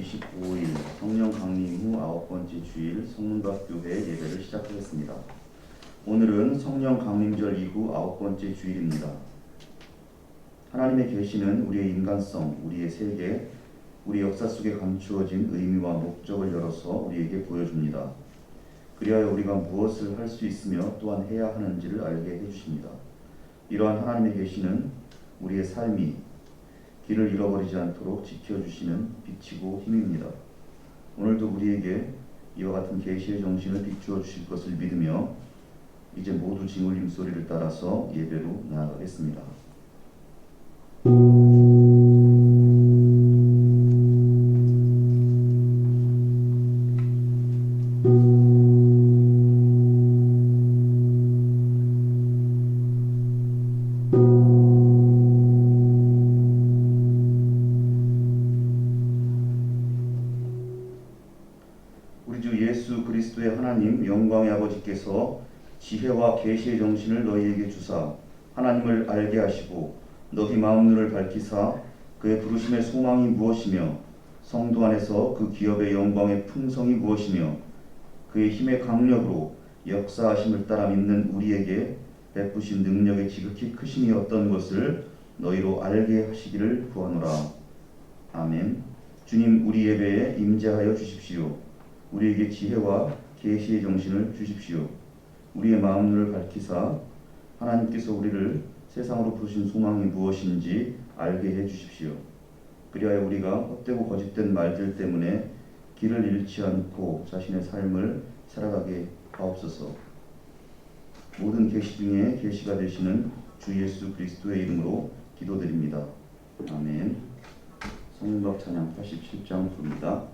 25일 성령 강림 후 9번째 주일 성문박교회 예배를 시작하겠습니다. 오늘은 성령 강림절 이후 9번째 주일입니다. 하나님의 계시는 우리의 인간성, 우리의 세계, 우리 역사 속에 감추어진 의미와 목적을 열어서 우리에게 보여줍니다. 그리하여 우리가 무엇을 할 수 있으며 또한 해야 하는지를 알게 해주십니다. 이러한 하나님의 계시는 우리의 삶이 길을 잃어버리지 않도록 지켜주시는 빛이고 힘입니다. 오늘도 우리에게 이와 같은 계시의 정신을 비추어 주실 것을 믿으며 이제 모두 징울림 소리를 따라서 예배로 나아가겠습니다. 우리 주 예수 그리스도의 하나님 영광의 아버지께서 지혜와 계시의 정신을 너희에게 주사 하나님을 알게 하시고 너희 마음 눈을 밝히사 그의 부르심의 소망이 무엇이며 성도 안에서 그 기업의 영광의 풍성이 무엇이며 그의 힘의 강력으로 역사하심을 따라 믿는 우리에게 베푸신 능력의 지극히 크심이 어떤 것을 너희로 알게 하시기를 구하노라. 아멘. 주님, 우리 예배에 임재하여 주십시오. 우리에게 지혜와 계시의 정신을 주십시오. 우리의 마음 눈을 밝히사 하나님께서 우리를 세상으로 부르신 소망이 무엇인지 알게 해 주십시오. 그리하여 우리가 헛되고 거짓된 말들 때문에 길을 잃지 않고 자신의 삶을 살아가게 하옵소서. 모든 계시 중에 계시가 되시는 주 예수 그리스도의 이름으로 기도드립니다. 아멘. 성문박 찬양 87장 부릅니다.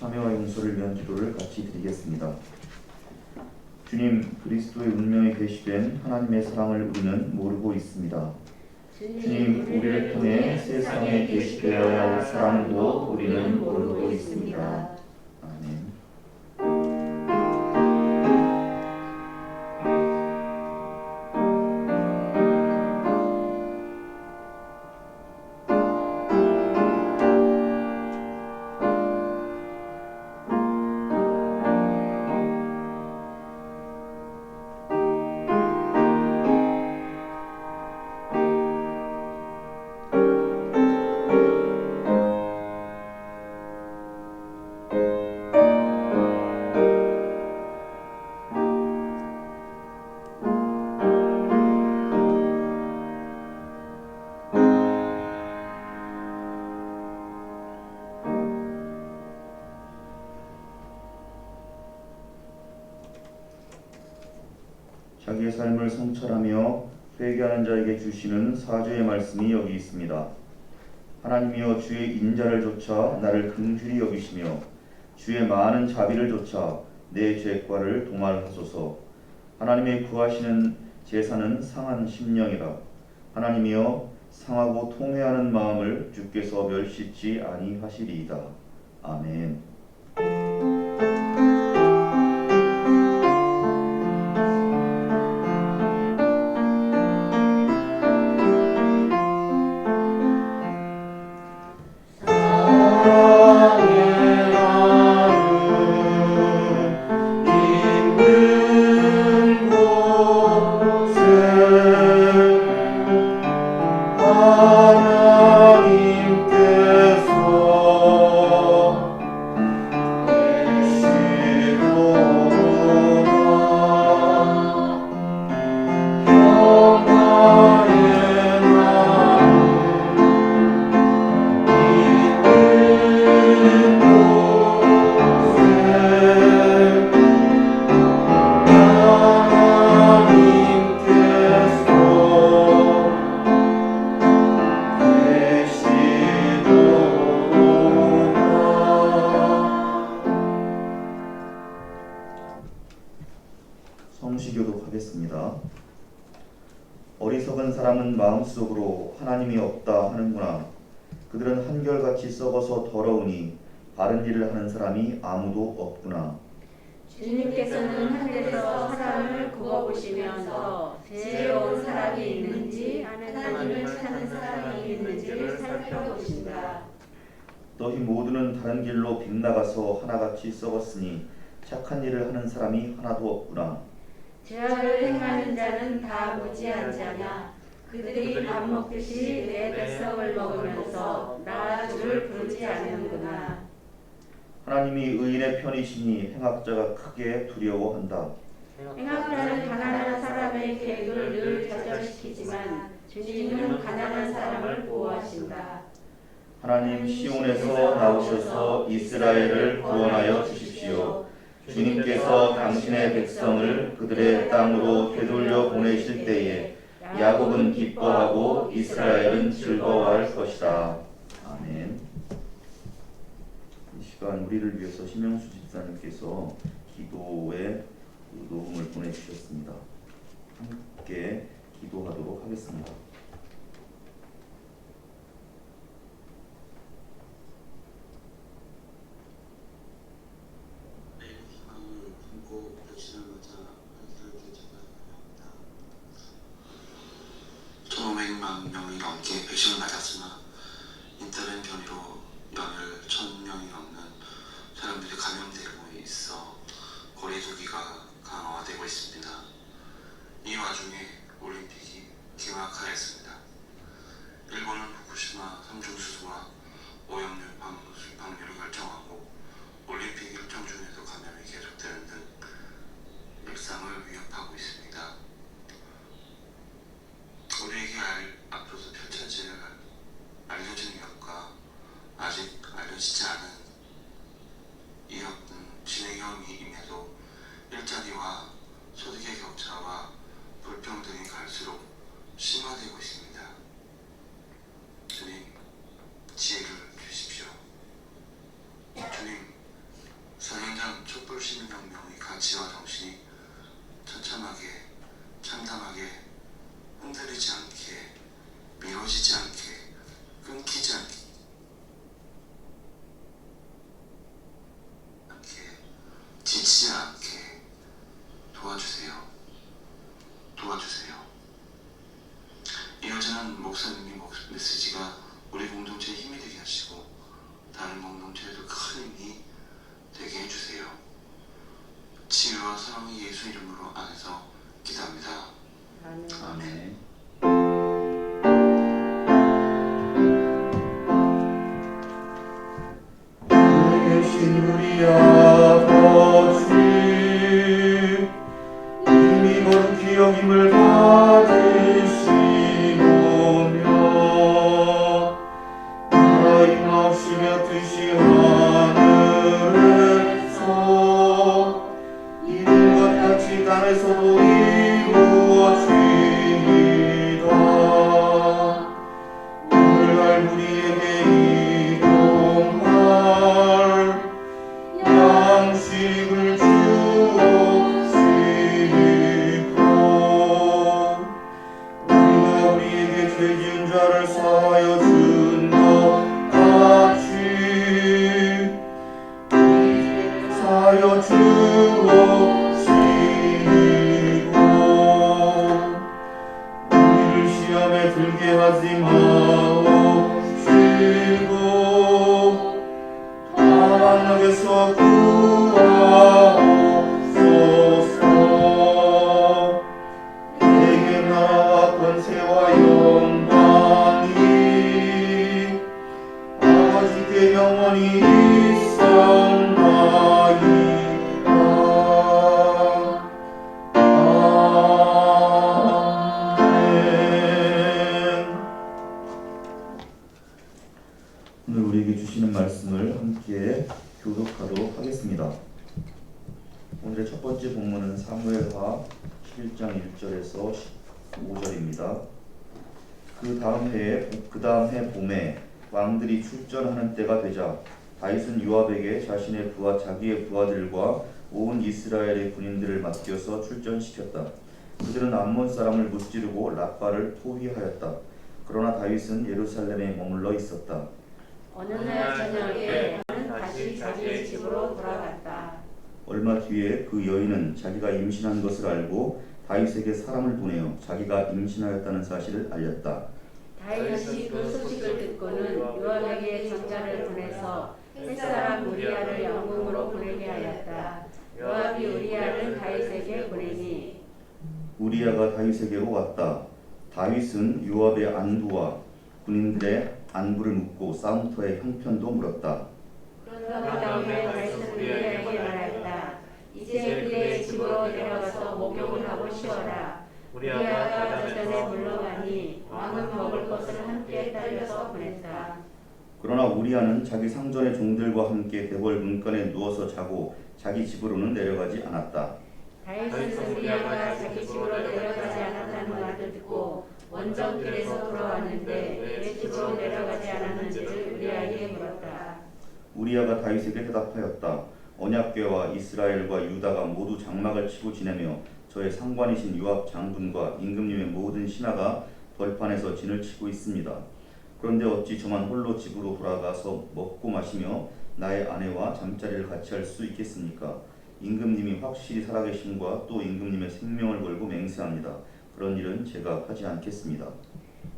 참회와 용서를 위한 기도를 같이 드리겠습니다. 주님, 그리스도의 운명에 계시된 하나님의 사랑을 우리는 모르고 있습니다. 주님, 우리를 통해 세상에 계시되어야 할 사랑도 우리는 모르고 있습니다. 아멘. 자기의 삶을 성찰하며 회개하는 자에게 주시는 사죄의 말씀이 여기 있습니다. 하나님이여 주의 인자를 조차 나를 긍휼히 여기시며 주의 많은 자비를 조차 내 죄과를 동할하소서. 하나님의 구하시는 제사는 상한 심령이라. 하나님이여 상하고 통회하는 마음을 주께서 멸시치 아니하시리이다. 아멘. 성시교독 하겠습니다. 어리석은 사람은 마음속으로 하나님이 없다 하는구나. 그들은 한결같이 썩어서 더러우니 바른 일을 하는 사람이 아무도 없구나. 주님께서는 하늘에서 사람을 굽어보시면서 지혜로운 사람이 있는지 하나님을 찾는 사람이 있는지를 살펴보신다. 너희 모두는 다른 길로 빗나가서 하나같이 썩었으니 착한 일을 하는 사람이 하나도 없구나. 죄악을 행하는 자는 다 무지한 자냐. 그들이 밥 먹듯이 내 백성을 먹으면서 나 주를 부르지 않는구나. 하나님이 의인의 편이시니 행악자가 크게 두려워한다. 행악자는 가난한 사람의 계획을 늘 좌절시키지만 주님은 가난한 사람을 보호하신다. 하나님 시온에서 나오셔서 이스라엘을 구원하여 주십시오. 주님께서 당신의 백성을 그들의 땅으로 되돌려 보내실 때에 야곱은 기뻐하고 이스라엘은 즐거워할 것이다. 아멘. 이 시간 우리를 위해서 심영수 집사님께서 기도의 녹음을 보내주셨습니다. 함께 기도하도록 하겠습니다. 명이 넘게 배신을 맞았으나 인터넷 변이로 연일 1000명이 넘는 사람들이 감염되고 있어 거리두기가 강화되고 있습니다. 이 와중에 올림픽이 개막하였습니다. 일본은 후쿠시마 3중 수소와 오염물 방류를 결정하고 올림픽 일정 중에도 감염이 계속되는 등 일상을 위협하고 있습니다. 우리에게 앞으로서 펼쳐질 알려진 위협과 아직 알려지지 않은 위협 등 진행형임에도 일자리와 소득의 격차와 불평등이 갈수록 심화되고 있습니다. 주님, 지혜를 주십시오. 주님, 4년 전 촛불시민혁명의 가치와 정신이 처참하게, 참담하게 흔들리지 않게, 미뤄지지 않게, 끊기지 않게, 지치지 않게 도와주세요. 이어지는 목사님의 메시지가 우리 공동체에 힘이 되게 하시고 다른 공동체에도 큰 힘이 되게 해주세요. 치유와 사랑의 예수 이름으로 안에서 기도합니다. 아멘. 계신 우리 아버지, 이미 거룩히 여김을 받으시오며 나라 임하시며 뜻이 하늘에서 이룬 것 같이 땅에서도 이루 아버지께 영원히 있사옵나이다. 아멘. 오늘 우리에게 주시는 말씀을 함께 교독하도록 하겠습니다. 오늘의 첫 번째 본문은 사무엘하 11장 1절에서 15절입니다. 그 다음 해 봄에 왕들이 출전하는 때가 되자 다윗은 요압에게 자기의 부하들과 온 이스라엘의 군인들을 맡겨서 출전시켰다. 그들은 암몬 사람을 무찌르고 랍바를 포위하였다. 그러나 다윗은 예루살렘에 머물러 있었다. 어느 날 저녁에 그는 다시 자기의 집으로 돌아갔다. 얼마 뒤에 그 여인은 자기가 임신한 것을 알고 다윗에게 사람을 보내어 자기가 임신하였다는 사실을 알렸다. 다윗이 그 소식을 듣고는 요압에게 전가를 보내서 햇사람 우리아를 영궁으로 보내게 하였다. 요압이 우리아를 다윗에게 보내니 우리아가 다윗에게로 왔다. 다윗은 요압의 안부와 군인들의 안부를 묻고 싸움터의 형편도 물었다. 그 다음에 다윗은 우리아에게 말했다. 이제 그의 집으로 내려가서 목욕을 하고 쉬어라. 우리아가 전에 물러가니 왕은 먹을 것을 함께 딸려서 보냈다. 그러나 우리아는 자기 상전의 종들과 함께 대궐 문간에 누워서 자고 자기 집으로는 내려가지 않았다. 다윗은 우리아가 자기 집으로 내려가지 않았다는 말을 듣고 원정길에서 돌아왔는데 왜 집으로 내려가지 않았는지를 우리아에게 물었다. 우리아가 다윗에게 대답하였다. 언약궤와 이스라엘과 유다가 모두 장막을 치고 지내며 저의 상관이신 요압 장군과 임금님의 모든 신하가 벌판에서 진을 치고 있습니다. 그런데 어찌 저만 홀로 집으로 돌아가서 먹고 마시며 나의 아내와 잠자리를 같이 할 수 있겠습니까? 임금님이 확실히 살아계심과 또 임금님의 생명을 걸고 맹세합니다. 그런 일은 제가 하지 않겠습니다.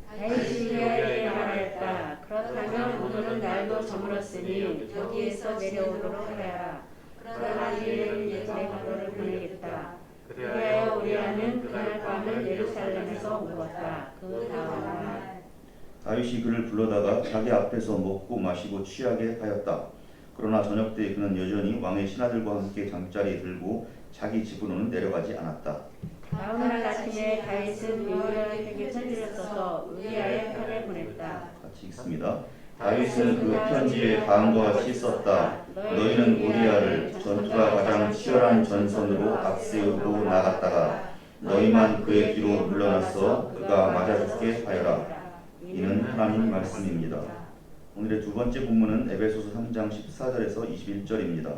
다윗이 우리아에게 말했다. 그렇다면 오늘은 날도 저물었으니 여기에서 내려오도록 하여라. 그러나 이를 내가 너를 보내겠다. 그리하여 우리아는 그날 밤을 예루살렘에서 묵었다. 그 다음 날 다윗이 그를 불러다가 자기 앞에서 먹고 마시고 취하게 하였다. 그러나 저녁 때 그는 여전히 왕의 신하들과 함께 잠자리에 들고 자기 집으로는 내려가지 않았다. 다음 날 아침에 다윗은 요압에게 편지를 써서 우리아의 편에 보냈다. 같이 읽습니다. 다윗은 그 편지에 다음과 같이 썼다. 너희는 우리아를 전투가 가장 치열한 전선으로 앞세우고 나갔다가 너희만 그의 뒤로 물러나서 그가 맞아 죽게 하여라. 이는 하나님 말씀입니다. 오늘의 두 번째 본문은 에베소서 3장 14절에서 21절입니다.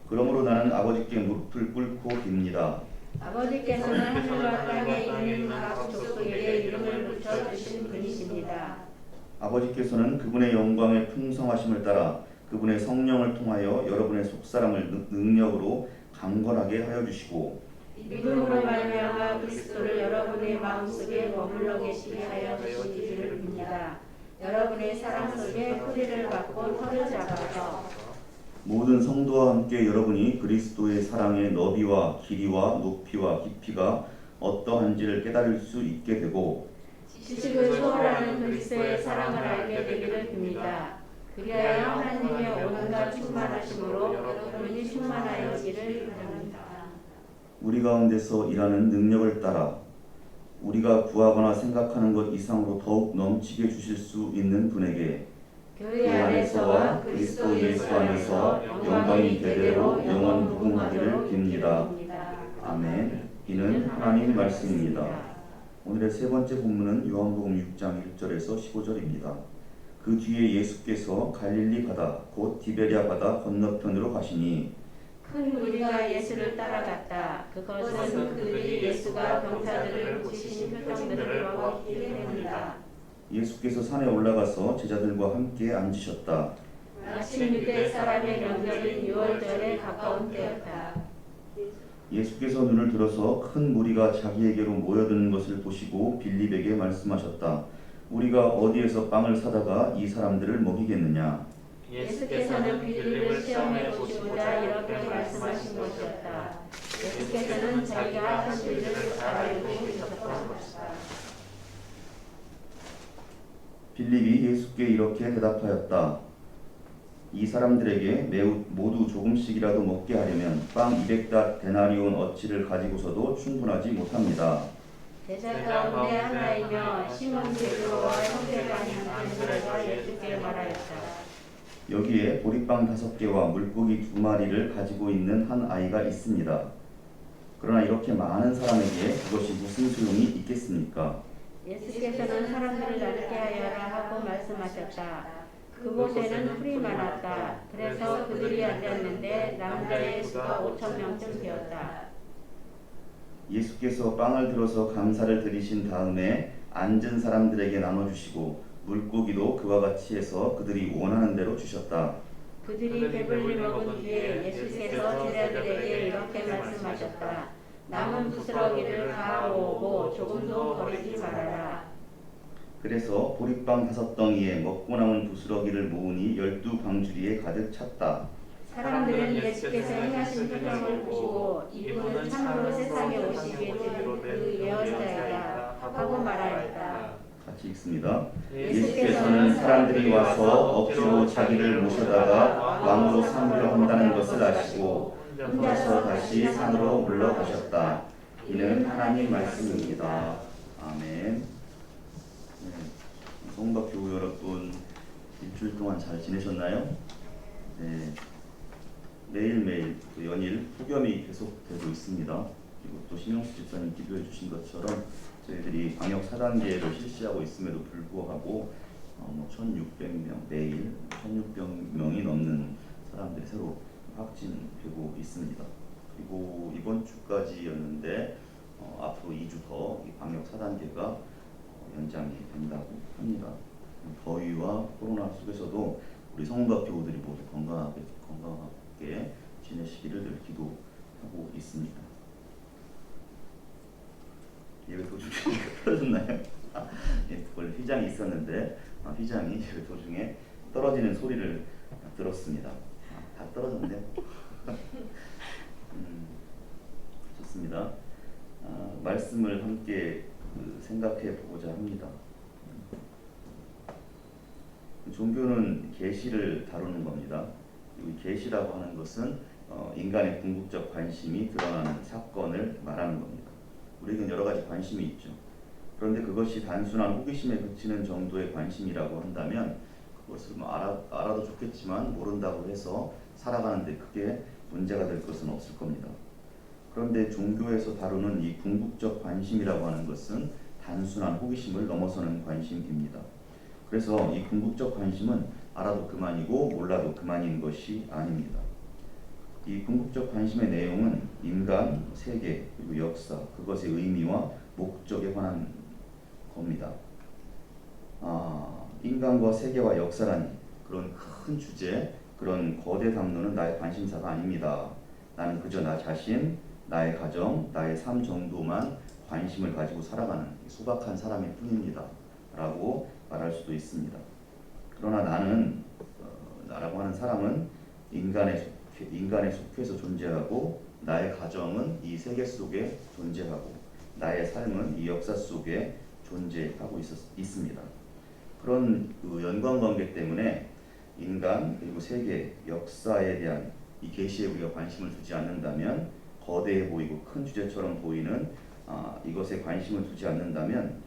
그러므로 나는 아버지께 무릎을 꿇고 빕니다. 아버지께서는 하늘과 땅에 있는 각 족속에게 이름을 붙여주신 분이십니다. 아버지께서는 그분의 영광의 풍성하심을 따라 그분의 성령을 통하여 여러분의 속사람을 능력으로 강건하게 하여 주시고 믿음으로 말미암아 그리스도를 여러분의 마음속에 머물러 계시게 하여 주시기를 빕니다. 여러분의 사랑 속에 뿌리를 받고 털을 잡아서 모든 성도와 함께 여러분이 그리스도의 사랑의 너비와 길이와 높이와 깊이가 어떠한지를 깨달을 수 있게 되고 지식을 초월하는 그리스도의 사랑을 알게 되기를 빕니다. 그리하여 하나님의 온갖 충만하심으로 여러분이 충만하여지기를 바랍니다. 우리 가운데서 일하는 능력을 따라 우리가 구하거나 생각하는 것 이상으로 더욱 넘치게 주실 수 있는 분에게 교회 안에서와 그리스도 예수 안에서 영광이 대대로 영원 무궁하기를 빕니다. 아멘. 이는 하나님 말씀입니다. 오늘의 세 번째 본문은 요한복음 6장 1절에서 15절입니다. 그 뒤에 예수께서 갈릴리 바다 곧 디베랴 바다 건너편으로 가시니 큰 무리가 예수를 따라갔다. 그것은 그들이 예수가 병자들을 고치신 표정들을 보았기 때문이다. 예수께서 산에 올라가서 제자들과 함께 앉으셨다. 마침 유대 사람의 명절인 6월절에 가까운 때였다. 예수께서 눈을 들어서 큰 무리가 자기에게로 모여드는 것을 보시고 빌립에게 말씀하셨다. 우리가 어디에서 빵을 사다가 이 사람들을 먹이겠느냐? 예수께서는 빌립을 시험해 보시고자 이렇게 말씀하신 것이었다. 예수께서는 자기가 하신 일을 잘 알고 계셨던 것이다. 빌립이 예수께 이렇게 대답하였다. 이 사람들에게 모두 조금씩이라도 먹게 하려면 빵 200데나리온 어치를 가지고서도 충분하지 못합니다. 제자 가운데 하나이며 시몬 베드로와 형제가 있는 안드레가 예수께 말하였다. 여기에 보리빵 5개와 물고기 2마리를 가지고 있는 한 아이가 있습니다. 그러나 이렇게 많은 사람에게 그것이 무슨 소용이 있겠습니까? 예수께서는 사람들을 나누게 하여라 하고 말씀하셨다. 그곳에는 풀이 많았다. 그래서 그들이 앉았는데 남자의 수가 5,000명쯤 되었다. 예수께서 빵을 들어서 감사를 드리신 다음에 앉은 사람들에게 나눠주시고 물고기도 그와 같이 해서 그들이 원하는 대로 주셨다. 그들이 배불리 먹은 뒤에 예수께서 제자들에게 이렇게 말씀하셨다. 남은 부스러기를 다 모으고 조금도 버리지 말아라. 그래서 보리빵 5덩이에 먹고 남은 부스러기를 모으니 12광주리에 가득 찼다. 사람들은 예수께서 행하신 표정을 보고 이분은 참으로 세상에 오시게 되는 그 예언자이다 하고 말하였다. 같이 읽습니다. 예수께서는 사람들이 와서 억지로 자기를 모셔다가 왕으로 삼으려 한다는 것을 아시고 혼자서 다시 산으로 물러가셨다. 이는 하나님 말씀입니다. 아멘. 성박교우 여러분, 일주일 동안 잘 지내셨나요? 네. 매일매일 그 연일 폭염이 계속되고 있습니다. 그리고 또 신영수 집사님 기도해 주신 것처럼 저희들이 방역 4단계를 실시하고 있음에도 불구하고 1,600명, 매일 1,600명이 넘는 사람들이 새로 확진되고 있습니다. 그리고 이번 주까지였는데 앞으로 2주 더 이 방역 4단계가 연장이 된다고 합니다. 더위와 코로나 속에서도 우리 성박 교우들이 모두 건강하게 지내시기를 늘 기도하고 있습니다. 예배 도중에 떨어졌나요? 예, 원래 휘장이 있었는데 휘장이 예배 도중에 떨어지는 소리를 들었습니다. 다 떨어졌네요. 좋습니다. 말씀을 함께 생각해 보고자 합니다. 종교는 계시를 다루는 겁니다. 이 계시라고 하는 것은 인간의 궁극적 관심이 드러나는 사건을 말하는 겁니다. 우리에겐 여러 가지 관심이 있죠. 그런데 그것이 단순한 호기심에 그치는 정도의 관심이라고 한다면 그것을 알아도 좋겠지만 모른다고 해서 살아가는데 크게 문제가 될 것은 없을 겁니다. 그런데 종교에서 다루는 이 궁극적 관심이라고 하는 것은 단순한 호기심을 넘어서는 관심입니다. 그래서 이 궁극적 관심은 알아도 그만이고 몰라도 그만인 것이 아닙니다. 이 궁극적 관심의 내용은 인간, 세계, 그리고 역사, 그것의 의미와 목적에 관한 겁니다. 인간과 세계와 역사라니 그런 큰 주제, 그런 거대 담론은 나의 관심사가 아닙니다. 나는 그저 나 자신, 나의 가정, 나의 삶 정도만 관심을 가지고 살아가는 소박한 사람일 뿐입니다. 라고 말할 수도 있습니다. 그러나 나라고 하는 사람은 인간에 속해서 존재하고 나의 가정은 이 세계 속에 존재하고 나의 삶은 이 역사 속에 존재하고 있습니다. 그런 연관관계 때문에 인간 그리고 세계 역사에 대한 이 계시에 우리가 관심을 두지 않는다면 거대해 보이고 큰 주제처럼 보이는 이것에 관심을 두지 않는다면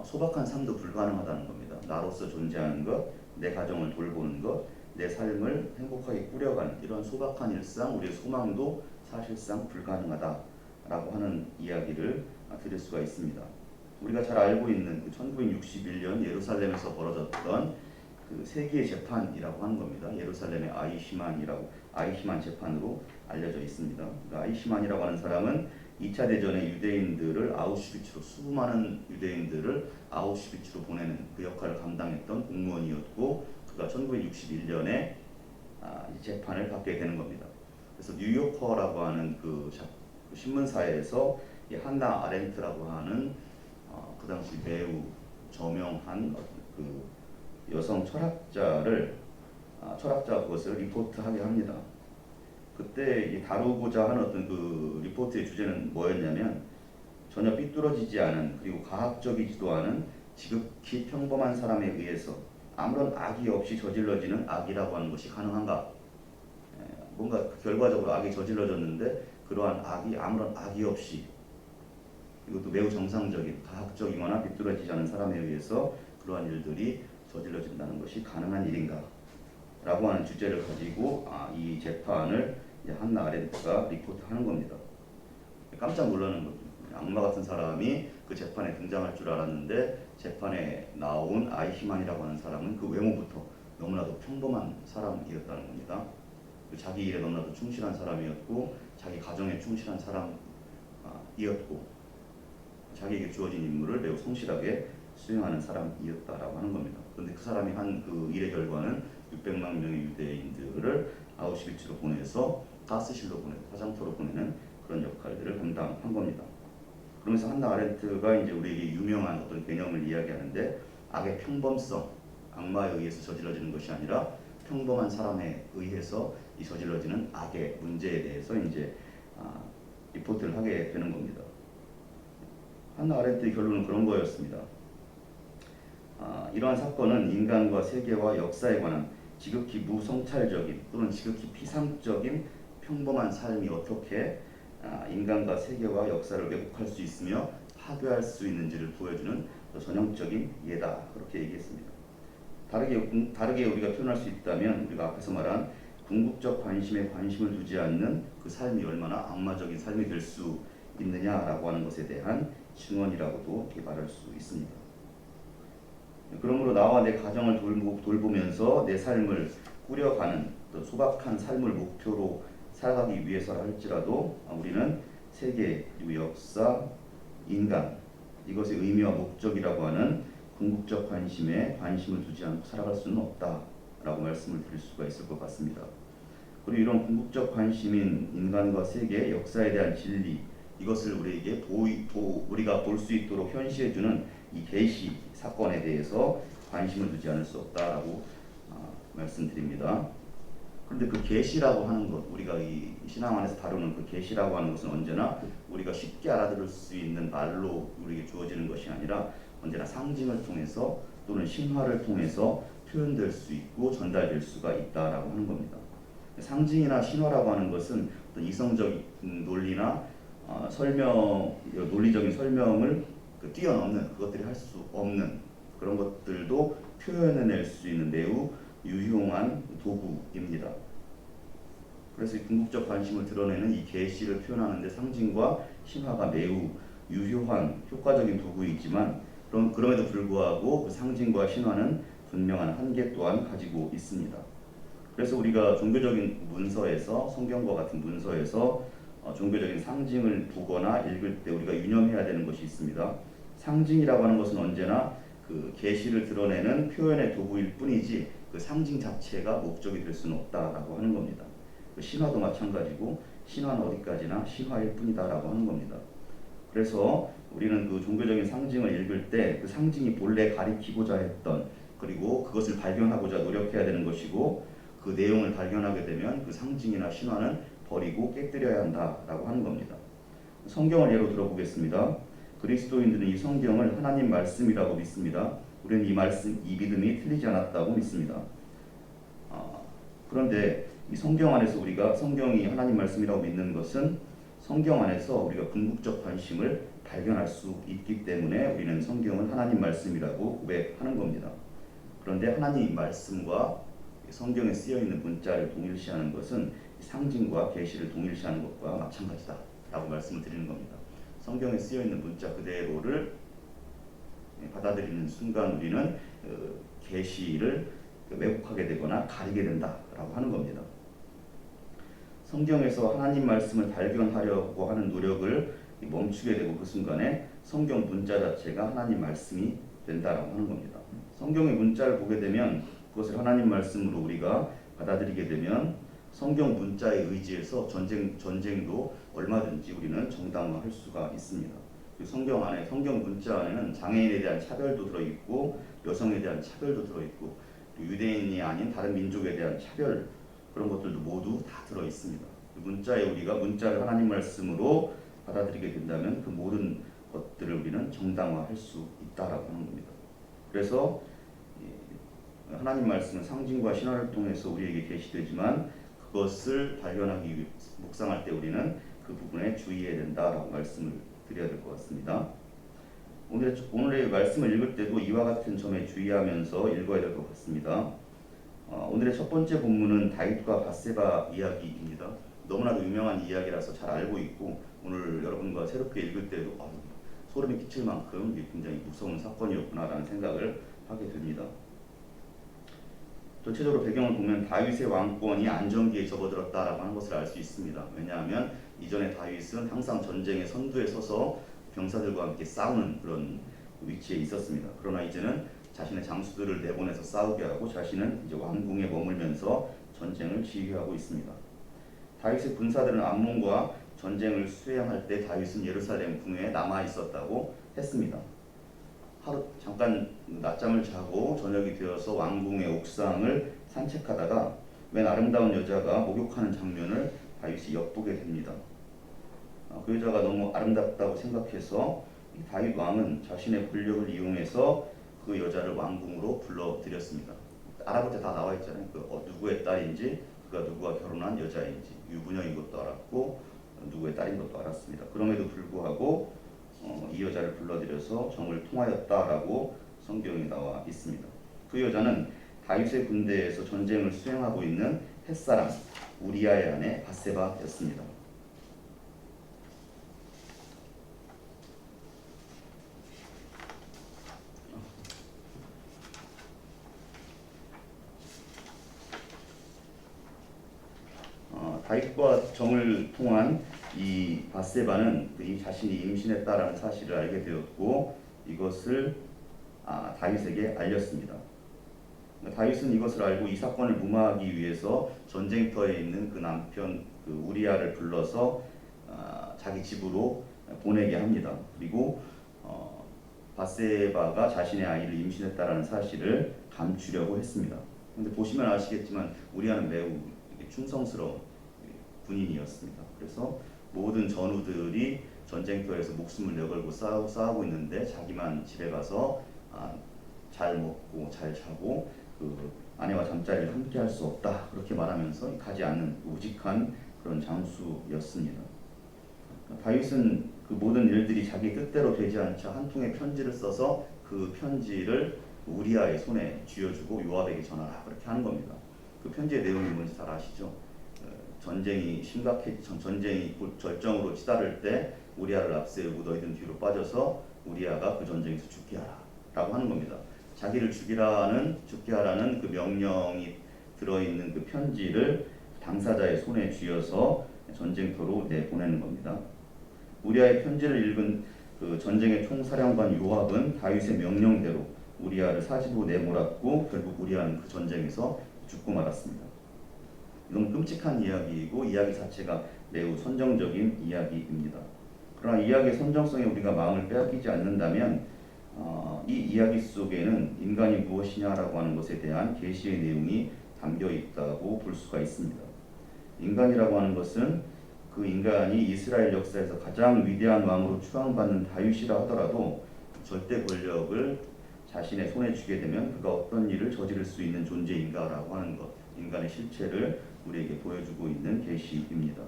소박한 삶도 불가능하다는 겁니다. 나로서 존재하는 것, 내 가정을 돌보는 것, 내 삶을 행복하게 꾸려가는 이런 소박한 일상, 우리의 소망도 사실상 불가능하다라고 하는 이야기를 드릴 수가 있습니다. 우리가 잘 알고 있는 그 1961년 예루살렘에서 벌어졌던 그 세기의 재판이라고 하는 겁니다. 예루살렘의 아이시만 재판으로 알려져 있습니다. 그 아이시만이라고 하는 사람은 2차 대전의 유대인들을 수많은 유대인들을 아우슈비츠로 보내는 그 역할을 감당했던 공무원이었고 그가 1961년에 재판을 받게 되는 겁니다. 그래서 뉴요커라고 하는 그 신문사에서 한나 아렌트라고 하는 그 당시 매우 저명한 그 여성 철학자 그것을 리포트하게 합니다. 그때 다루고자 하는 어떤 그 리포트의 주제는 뭐였냐면 전혀 삐뚤어지지 않은 그리고 과학적이지도 않은 지극히 평범한 사람에 의해서 아무런 악이 없이 저질러지는 악이라고 하는 것이 가능한가? 뭔가 결과적으로 악이 저질러졌는데 그러한 악이 아무런 악이 없이, 이것도 매우 정상적인 가학적이거나 비뚤어지지 않은 사람에 의해서 그러한 일들이 저질러진다는 것이 가능한 일인가? 라고 하는 주제를 가지고 이 재판을 이제 한나 아렌트가 리포트하는 겁니다. 깜짝 놀라는 거죠. 악마 같은 사람이 그 재판에 등장할 줄 알았는데 재판에 나온 아이히만이라고 하는 사람은 그 외모부터 너무나도 평범한 사람이었다는 겁니다. 자기 일에 너무나도 충실한 사람이었고 자기 가정에 충실한 사람이었고 자기에게 주어진 임무를 매우 성실하게 수행하는 사람이었다라고 하는 겁니다. 그런데 그 사람이 한 그 일의 결과는 600만 명의 유대인들을 아우슈비츠로 보내서 가스실로 보내고 화장터로 보내는 그런 역할들을 감당한 겁니다. 그러면서 한나 아렌트가 이제 우리에게 유명한 어떤 개념을 이야기하는데 악의 평범성, 악마에 의해서 저질러지는 것이 아니라 평범한 사람에 의해서 이 저질러지는 악의 문제에 대해서 이제 리포트를 하게 되는 겁니다. 한나 아렌트의 결론은 그런 거였습니다. 이러한 사건은 인간과 세계와 역사에 관한 지극히 무성찰적인 또는 지극히 피상적인 평범한 삶이 어떻게 인간과 세계와 역사를 왜곡할 수 있으며 파괴할 수 있는지를 보여주는 전형적인 예다, 그렇게 얘기했습니다. 다르게 우리가 표현할 수 있다면 우리가 앞에서 말한 궁극적 관심에 관심을 두지 않는 그 삶이 얼마나 악마적인 삶이 될 수 있느냐라고 하는 것에 대한 증언이라고도 말할 수 있습니다. 그러므로 나와 내 가정을 돌보면서 내 삶을 꾸려가는 또 소박한 삶을 목표로 살아가기 위해서라 할지라도 우리는 세계, 그리고 역사, 인간, 이것의 의미와 목적이라고 하는 궁극적 관심에 관심을 두지 않고 살아갈 수는 없다라고 말씀을 드릴 수가 있을 것 같습니다. 그리고 이런 궁극적 관심인 인간과 세계, 역사에 대한 진리, 이것을 우리에게 우리가 볼 수 있도록 현시해주는 이 계시 사건에 대해서 관심을 두지 않을 수 없다라고 말씀드립니다. 그런데 그 계시라고 하는 것, 우리가 이 신앙 안에서 다루는 그 계시라고 하는 것은 언제나 우리가 쉽게 알아들을 수 있는 말로 우리에게 주어지는 것이 아니라 언제나 상징을 통해서 또는 신화를 통해서 표현될 수 있고 전달될 수가 있다라고 하는 겁니다. 상징이나 신화라고 하는 것은 어떤 이성적인 논리나 논리적인 설명을 뛰어넘는, 그것들이 할 수 없는 그런 것들도 표현해낼 수 있는 매우 유용한 도구입니다. 그래서 이 궁극적 관심을 드러내는 이 계시를 표현하는 데 상징과 신화가 매우 유효한 효과적인 도구이지만 그럼에도 불구하고 그 상징과 신화는 분명한 한계 또한 가지고 있습니다. 그래서 우리가 종교적인 문서에서, 성경과 같은 문서에서 종교적인 상징을 보거나 읽을 때 우리가 유념해야 되는 것이 있습니다. 상징이라고 하는 것은 언제나 그 계시를 드러내는 표현의 도구일 뿐이지 그 상징 자체가 목적이 될 수는 없다라고 하는 겁니다. 그 신화도 마찬가지고 신화는 어디까지나 신화일 뿐이다라고 하는 겁니다. 그래서 우리는 그 종교적인 상징을 읽을 때 그 상징이 본래 가리키고자 했던, 그리고 그것을 발견하고자 노력해야 되는 것이고, 그 내용을 발견하게 되면 그 상징이나 신화는 버리고 깨뜨려야 한다라고 하는 겁니다. 성경을 예로 들어보겠습니다. 그리스도인들은 이 성경을 하나님 말씀이라고 믿습니다. 우리는 이 믿음이 틀리지 않았다고 믿습니다. 그런데 이 성경 안에서 우리가 성경이 하나님 말씀이라고 믿는 것은 성경 안에서 우리가 궁극적 관심을 발견할 수 있기 때문에 우리는 성경은 하나님 말씀이라고 고백하는 겁니다. 그런데 하나님 말씀과 성경에 쓰여있는 문자를 동일시하는 것은 상징과 계시를 동일시하는 것과 마찬가지다라고 말씀을 드리는 겁니다. 성경에 쓰여있는 문자 그대로를 받아들이는 순간 우리는 계시를 왜곡하게 되거나 가리게 된다라고 하는 겁니다. 성경에서 하나님 말씀을 발견하려고 하는 노력을 멈추게 되고 그 순간에 성경 문자 자체가 하나님 말씀이 된다라고 하는 겁니다. 성경의 문자를 보게 되면 그것을 하나님 말씀으로 우리가 받아들이게 되면 성경 문자에 의지해서 전쟁도 얼마든지 우리는 정당화할 수가 있습니다. 성경 문자 안에는 장애인에 대한 차별도 들어있고 여성에 대한 차별도 들어있고 유대인이 아닌 다른 민족에 대한 차별, 그런 것들도 모두 다 들어있습니다. 문자에 우리가 문자를 하나님 말씀으로 받아들이게 된다면 그 모든 것들을 우리는 정당화할 수 있다라고 하는 겁니다. 그래서 하나님 말씀은 상징과 신화를 통해서 우리에게 계시되지만 그것을 발견하기 위해 묵상할 때 우리는 그 부분에 주의해야 된다라고 말씀을 드려야 될 것 같습니다. 오늘의 말씀을 읽을 때도 이와 같은 점에 주의하면서 읽어야 될 것 같습니다. 오늘의 첫 번째 본문은 다윗과 밧세바 이야기입니다. 너무나도 유명한 이야기라서 잘 알고 있고 오늘 여러분과 새롭게 읽을 때도 소름이 끼칠 만큼 굉장히 무서운 사건이었구나라는 생각을 하게 됩니다. 전체적으로 배경을 보면 다윗의 왕권이 안정기에 접어들었다라고 하는 것을 알 수 있습니다. 왜냐하면 이전에 다윗은 항상 전쟁의 선두에 서서 병사들과 함께 싸우는 그런 위치에 있었습니다. 그러나 이제는 자신의 장수들을 내보내서 싸우게 하고 자신은 이제 왕궁에 머물면서 전쟁을 지휘하고 있습니다. 다윗의 군사들은 암몬과 전쟁을 수행할 때 다윗은 예루살렘 궁에 남아 있었다고 했습니다. 하루 잠깐 낮잠을 자고 저녁이 되어서 왕궁의 옥상을 산책하다가 웬 아름다운 여자가 목욕하는 장면을 다윗이 엿보게 됩니다. 그 여자가 너무 아름답다고 생각해서 다윗 왕은 자신의 권력을 이용해서 그 여자를 왕궁으로 불러들였습니다. 알아볼 때 다 나와 있잖아요. 누구의 딸인지, 그가 누구와 결혼한 여자인지, 유부녀인 것도 알았고 누구의 딸인 것도 알았습니다. 그럼에도 불구하고 이 여자를 불러들여서 정을 통하였다라고 성경에 나와 있습니다. 그 여자는 다윗의 군대에서 전쟁을 수행하고 있는 햇사람 우리아의 아내 밧세바였습니다. 다윗과 정을 통한 이 밧세바는 이 자신이 임신했다라는 사실을 알게 되었고 이것을 다윗에게 알렸습니다. 다윗은 이것을 알고 이 사건을 무마하기 위해서 전쟁터에 있는 그 남편 그 우리아를 불러서 자기 집으로 보내게 합니다. 그리고 밧세바가 자신의 아이를 임신했다라는 사실을 감추려고 했습니다. 그런데 보시면 아시겠지만 우리아는 매우 충성스러운 군인이었습니다. 그래서 모든 전우들이 전쟁터에서 목숨을 내걸고 싸우고 있는데 자기만 집에 가서 잘 먹고 잘 자고 그 아내와 잠자리를 함께 할 수 없다 그렇게 말하면서 가지 않는 우직한 그런 장수였습니다. 다윗은 그 모든 일들이 자기 뜻대로 되지 않자 한 통의 편지를 써서 그 편지를 우리아의 손에 쥐어주고 요압에게 전하라 그렇게 하는 겁니다. 그 편지의 내용이 뭔지 잘 아시죠? 전쟁이 전쟁이 절정으로 치달을 때 우리아를 앞세우고 너희들은 뒤로 빠져서 우리아가 그 전쟁에서 죽게 하라라고 하는 겁니다. 자기를 죽게 하라는 그 명령이 들어있는 그 편지를 당사자의 손에 쥐어서 전쟁터로 내보내는 겁니다. 우리아의 편지를 읽은 그 전쟁의 총사령관 요압은 다윗의 명령대로 우리아를 사집으로 내몰았고 결국 우리아는 그 전쟁에서 죽고 말았습니다. 너무 끔찍한 이야기이고 이야기 자체가 매우 선정적인 이야기입니다. 그러나 이야기의 선정성에 우리가 마음을 빼앗기지 않는다면 이 이야기 속에는 인간이 무엇이냐라고 하는 것에 대한 계시의 내용이 담겨 있다고 볼 수가 있습니다. 인간이라고 하는 것은 그 인간이 이스라엘 역사에서 가장 위대한 왕으로 추앙받는 다윗이라 하더라도 절대 권력을 자신의 손에 쥐게 되면 그가 어떤 일을 저지를 수 있는 존재인가라고 하는 것, 인간의 실체를 우리에게 보여주고 있는 계시입니다.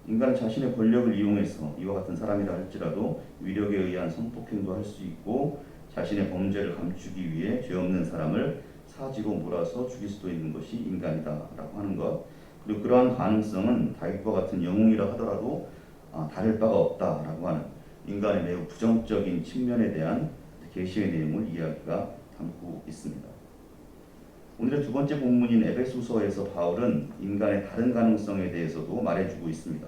인간은 자신의 권력을 이용해서 이와 같은 사람이라 할지라도 위력에 의한 성폭행도 할 수 있고 자신의 범죄를 감추기 위해 죄 없는 사람을 사지로 몰아서 죽일 수도 있는 것이 인간이다라고 하는 것. 그리고 그러한 가능성은 다윗과 같은 영웅이라 하더라도 다를 바가 없다라고 하는 인간의 매우 부정적인 측면에 대한 계시의 내용을 이야기가 담고 있습니다. 오늘의 두 번째 본문인 에베소서에서 바울은 인간의 다른 가능성에 대해서도 말해주고 있습니다.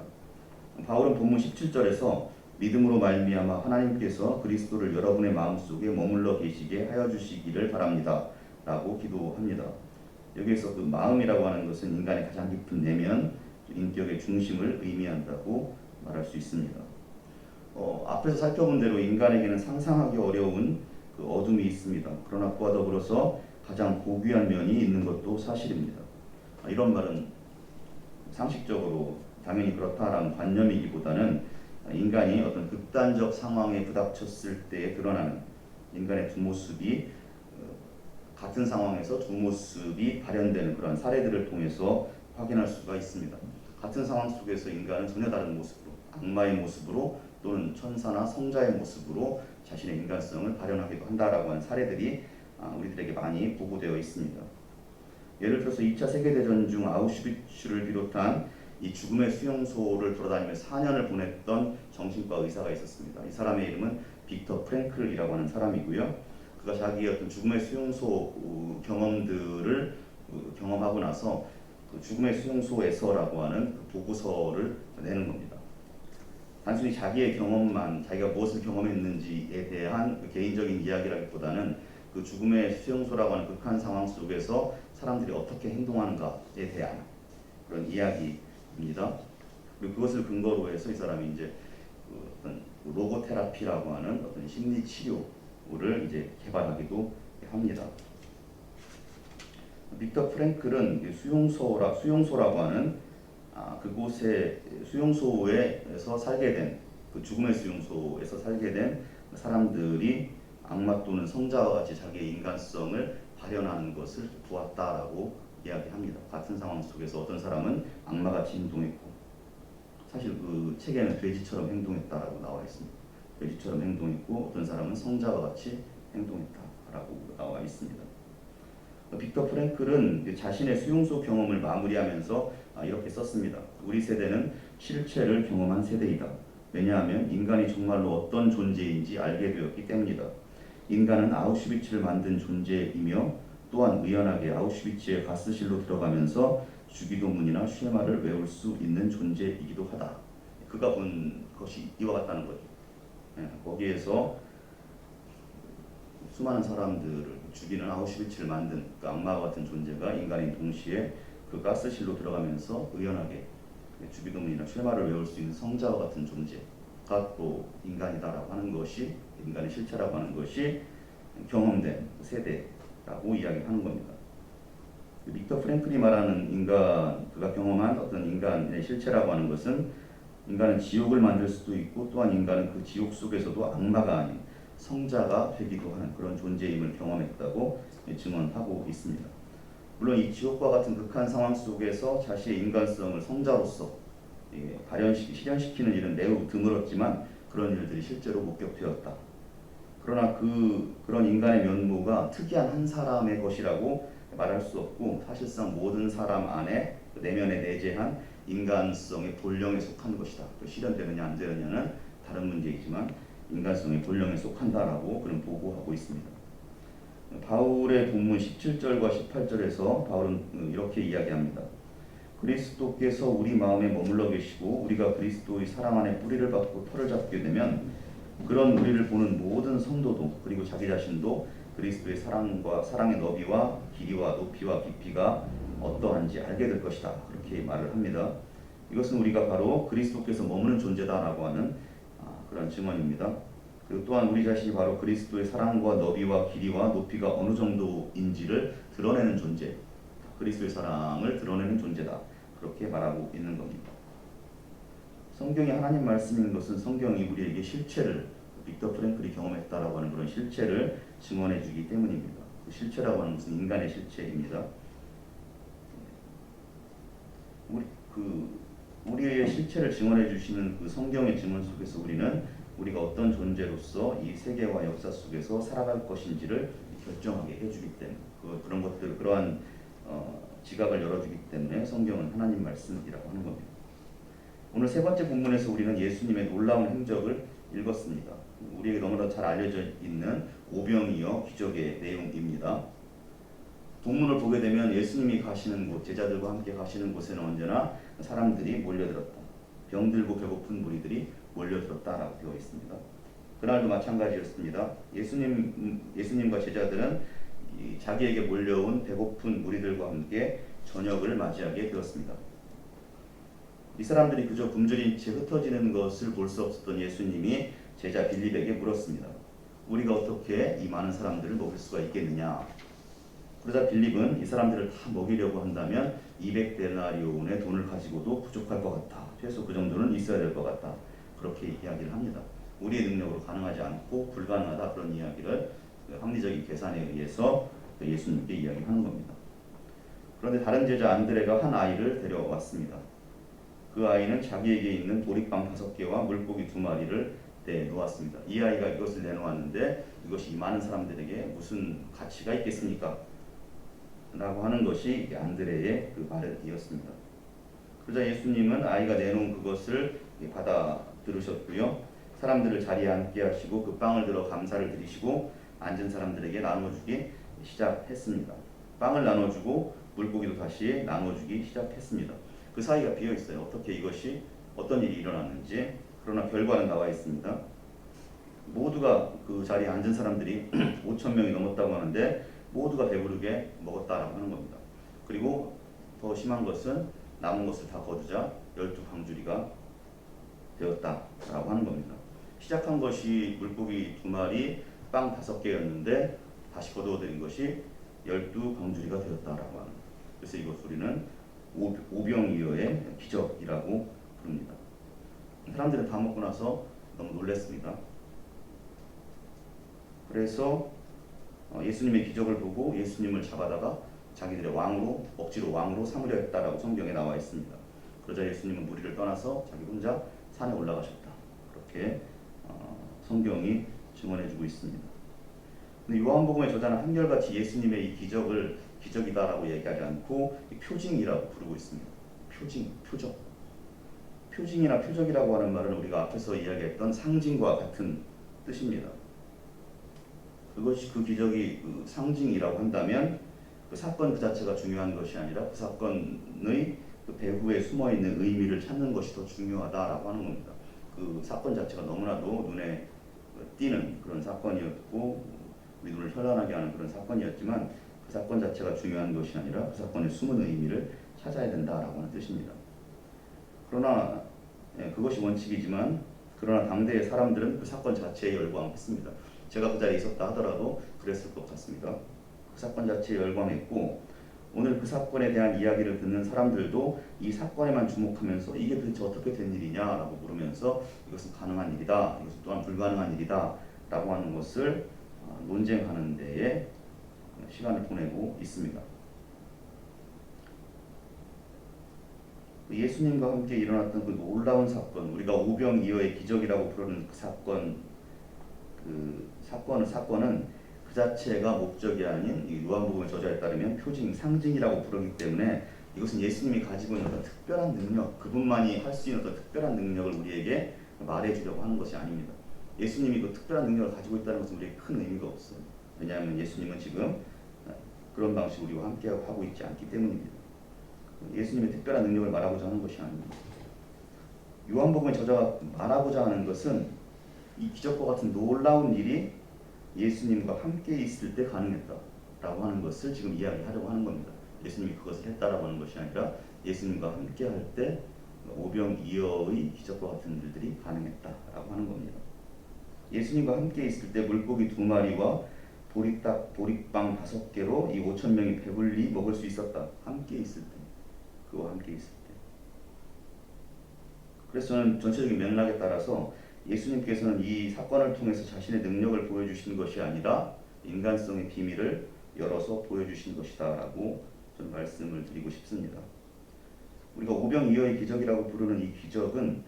바울은 본문 17절에서 믿음으로 말미암아 하나님께서 그리스도를 여러분의 마음속에 머물러 계시게 하여 주시기를 바랍니다 라고 기도합니다. 여기에서 그 마음이라고 하는 것은 인간의 가장 깊은 내면, 인격의 중심을 의미한다고 말할 수 있습니다. 앞에서 살펴본 대로 인간에게는 상상하기 어려운 그 어둠이 있습니다. 그러나 그와 더불어서 가장 고귀한 면이 있는 것도 사실입니다. 이런 말은 상식적으로 당연히 그렇다라는 관념이기보다는 인간이 어떤 극단적 상황에 부닥쳤을 때 드러나는 인간의 두 모습이 같은 상황에서 두 모습이 발현되는 그런 사례들을 통해서 확인할 수가 있습니다. 같은 상황 속에서 인간은 전혀 다른 모습으로, 악마의 모습으로 또는 천사나 성자의 모습으로 자신의 인간성을 발현하기도 한다라고 하는 사례들이 우리들에게 많이 보고되어 있습니다. 예를 들어서 2차 세계대전 중 아우슈비츠를 비롯한 이 죽음의 수용소를 돌아다니며 4년을 보냈던 정신과 의사가 있었습니다. 이 사람의 이름은 빅터 프랭클이라고 하는 사람이고요. 그가 자기의 어떤 죽음의 수용소 경험들을 경험하고 나서 그 죽음의 수용소에서라고 하는 그 보고서를 내는 겁니다. 단순히 자기의 경험만, 자기가 무엇을 경험했는지에 대한 그 개인적인 이야기라기보다는 그 죽음의 수용소라고 하는 극한 상황 속에서 사람들이 어떻게 행동하는가에 대한 그런 이야기입니다. 그리고 그것을 근거로 해서 이 사람이 이제 그 어떤 로고테라피라고 하는 어떤 심리 치료를 이제 개발하기도 합니다. 빅터 프랭클은 수용소라고 하는 그곳에 수용소에서 살게 된 그 죽음의 수용소에서 살게 된 사람들이 악마 또는 성자와 같이 자기의 인간성을 발현하는 것을 보았다라고 이야기합니다. 같은 상황 속에서 어떤 사람은 악마같이 행동했고, 사실 그 책에는 돼지처럼 행동했다라고 나와 있습니다. 돼지처럼 행동했고 어떤 사람은 성자와 같이 행동했다라고 나와 있습니다. 빅터 프랭클은 자신의 수용소 경험을 마무리하면서 이렇게 썼습니다. 우리 세대는 실체를 경험한 세대이다. 왜냐하면 인간이 정말로 어떤 존재인지 알게 되었기 때문이다. 인간은 아우슈비츠를 만든 존재이며 또한 의연하게 아우슈비츠의 가스실로 들어가면서 주기도문이나 쉐마를 외울 수 있는 존재이기도 하다. 그가 본 것이 이와 같다는 거죠. 거기에서 수많은 사람들을 죽이는 아우슈비츠를 만든 그 악마와 같은 존재가 인간인 동시에 그 가스실로 들어가면서 의연하게 주기도문이나 쉐마를 외울 수 있는 성자와 같은 존재가 또 인간이다라고 하는 것이, 인간의 실체라고 하는 것이 경험된 세대라고 이야기하는 겁니다. 빅터 프랭클이 말하는 인간, 그가 경험한 어떤 인간의 실체라고 하는 것은 인간은 지옥을 만들 수도 있고 또한 인간은 그 지옥 속에서도 악마가 아닌 성자가 되기도 하는 그런 존재임을 경험했다고 증언하고 있습니다. 물론 이 지옥과 같은 극한 상황 속에서 자신의 인간성을 성자로서 실현시키는 일은 매우 드물었지만 그런 일들이 실제로 목격되었다. 그러나 그런 인간의 면모가 특이한 한 사람의 것이라고 말할 수 없고 사실상 모든 사람 안에 내면에 내재한 인간성의 본령에 속한 것이다. 실현되느냐 안 되느냐는 다른 문제이지만 인간성의 본령에 속한다라고 그는 보고하고 있습니다. 바울의 본문 17절과 18절에서 바울은 이렇게 이야기합니다. 그리스도께서 우리 마음에 머물러 계시고 우리가 그리스도의 사랑 안에 뿌리를 받고 터를 잡게 되면 그런 우리를 보는 모든 성도도 그리고 자기 자신도 그리스도의 사랑의 너비와 길이와 높이와 깊이가 어떠한지 알게 될 것이다. 그렇게 말을 합니다. 이것은 우리가 바로 그리스도께서 머무는 존재다라고 하는 그런 증언입니다. 그리고 또한 우리 자신이 바로 그리스도의 사랑과 너비와 길이와 높이가 어느 정도인지를 드러내는 존재, 그리스도의 사랑을 드러내는 존재다. 그렇게 말하고 있는 겁니다. 성경이 하나님 말씀인 것은 성경이 우리에게 실체를, 빅터 프랭클이 경험했다라고 하는 그런 실체를 증언해 주기 때문입니다. 그 실체라고 하는 것은 인간의 실체입니다. 우리의 실체를 증언해 주시는 그 성경의 증언 속에서 우리가 어떤 존재로서 이 세계와 역사 속에서 살아갈 것인지를 결정하게 해주기 때문에 그런 것들, 그러한 지각을 열어주기 때문에 성경은 하나님 말씀이라고 하는 겁니다. 오늘 세 번째 본문에서 우리는 예수님의 놀라운 행적을 읽었습니다. 우리에게 너무나 잘 알려져 있는 오병이어 기적의 내용입니다. 본문을 보게 되면 예수님이 가시는 곳, 제자들과 함께 가시는 곳에는 언제나 사람들이 몰려들었다. 병들고 배고픈 무리들이 몰려들었다라고 되어 있습니다. 그날도 마찬가지였습니다. 예수님과 제자들은 자기에게 몰려온 배고픈 무리들과 함께 저녁을 맞이하게 되었습니다. 이 사람들이 그저 굶주린 채 흩어지는 것을 볼 수 없었던 예수님이 제자 빌립에게 물었습니다. 우리가 어떻게 이 많은 사람들을 먹일 수가 있겠느냐? 그러자 빌립은 이 사람들을 다 먹이려고 한다면 200데나리온의 돈을 가지고도 부족할 것 같다. 최소 그 정도는 있어야 될 것 같다. 그렇게 이야기를 합니다. 우리의 능력으로 가능하지 않고 불가능하다. 그런 이야기를 합리적인 계산에 의해서 예수님께 이야기하는 겁니다. 그런데 다른 제자 안드레가 한 아이를 데려왔습니다. 그 아이는 자기에게 있는 보리빵 5개와 물고기 2마리를 내놓았습니다. 이 아이가 이것을 내놓았는데 이것이 많은 사람들에게 무슨 가치가 있겠습니까? 라고 하는 것이 안드레의 그 말이었습니다. 그러자 예수님은 아이가 내놓은 그것을 받아 들으셨고요. 사람들을 자리에 앉게 하시고 그 빵을 들어 감사를 드리시고 앉은 사람들에게 나눠주기 시작했습니다. 빵을 나눠주고 물고기도 다시 나눠주기 시작했습니다. 그 사이가 비어 있어요. 어떻게 이것이 어떤 일이 일어났는지. 그러나 결과는 나와 있습니다. 모두가 그 자리에 앉은 사람들이 5,000명이 넘었다고 하는데 모두가 배부르게 먹었다라고 하는 겁니다. 그리고 더 심한 것은 남은 것을 다 거두자 12광주리가 되었다라고 하는 겁니다. 시작한 것이 물고기 2마리, 빵 5개였는데 다시 거두어들인 것이 12광주리가 되었다라고 하는. 그래서 이것 우리는 오병이어의 기적이라고 부릅니다. 사람들은 다 먹고 나서 너무 놀랐습니다. 그래서 예수님의 기적을 보고 예수님을 잡아다가 자기들의 왕으로 억지로 왕으로 삼으려 했다라고 성경에 나와 있습니다. 그러자 예수님은 무리를 떠나서 자기 혼자 산에 올라가셨다. 그렇게 성경이 증언해주고 있습니다. 근데 요한복음의 저자는 한결같이 예수님의 이 기적을 기적이다라고 얘기하지 않고 표징이라고 부르고 있습니다. 표적. 표징이나 표적이라고 하는 말은 우리가 앞에서 이야기했던 상징과 같은 뜻입니다. 그것이 그 기적이 그 상징이라고 한다면 그 사건 그 자체가 중요한 것이 아니라 그 사건의 그 배후에 숨어있는 의미를 찾는 것이 더 중요하다라고 하는 겁니다. 그 사건 자체가 너무나도 눈에 띄는 그런 사건이었고 우리 눈을 현란하게 하는 그런 사건이었지만 그 사건 자체가 중요한 것이 아니라 그 사건의 숨은 의미를 찾아야 된다라고 하는 뜻입니다. 그러나 그것이 원칙이지만 그러나 당대의 사람들은 그 사건 자체에 열광했습니다. 제가 그 자리에 있었다 하더라도 그랬을 것 같습니다. 그 사건 자체에 열광했고 오늘 그 사건에 대한 이야기를 듣는 사람들도 이 사건에만 주목하면서 이게 도대체 어떻게 된 일이냐라고 물으면서 이것은 가능한 일이다, 이것은 또한 불가능한 일이다 라고 하는 것을 논쟁하는 데에 시간을 보내고 있습니다. 예수님과 함께 일어났던 그 놀라운 사건, 우리가 오병이어의 기적이라고 부르는 그 사건은 그 자체가 목적이 아닌 이 요한복음의 저자에 따르면 표징, 상징이라고 부르기 때문에 이것은 예수님이 가지고 있는 어떤 특별한 능력, 그분만이 할 수 있는 어떤 특별한 능력을 우리에게 말해주려고 하는 것이 아닙니다. 예수님이 그 특별한 능력을 가지고 있다는 것은 우리에게 큰 의미가 없어요. 왜냐하면 예수님은 지금 그런 방식으로 우리와 함께 하고 있지 않기 때문입니다. 예수님의 특별한 능력을 말하고자 하는 것이 아닙니다. 요한복음의 저자가 말하고자 하는 것은 이 기적과 같은 놀라운 일이 예수님과 함께 있을 때 가능했다라고 하는 것을 지금 이야기하려고 하는 겁니다. 예수님이 그것을 했다라고 하는 것이 아니라 예수님과 함께 할 때 오병이어의 기적과 같은 일들이 가능했다라고 하는 겁니다. 예수님과 함께 있을 때 물고기 2마리와 보리빵 5개로 이 5,000명이 배불리 먹을 수 있었다. 함께 있을 때, 그와 함께 있을 때. 그래서 저는 전체적인 맥락에 따라서 예수님께서는 이 사건을 통해서 자신의 능력을 보여주신 것이 아니라 인간성의 비밀을 열어서 보여주신 것이다 라고 저는 말씀을 드리고 싶습니다. 우리가 오병이어의 기적이라고 부르는 이 기적은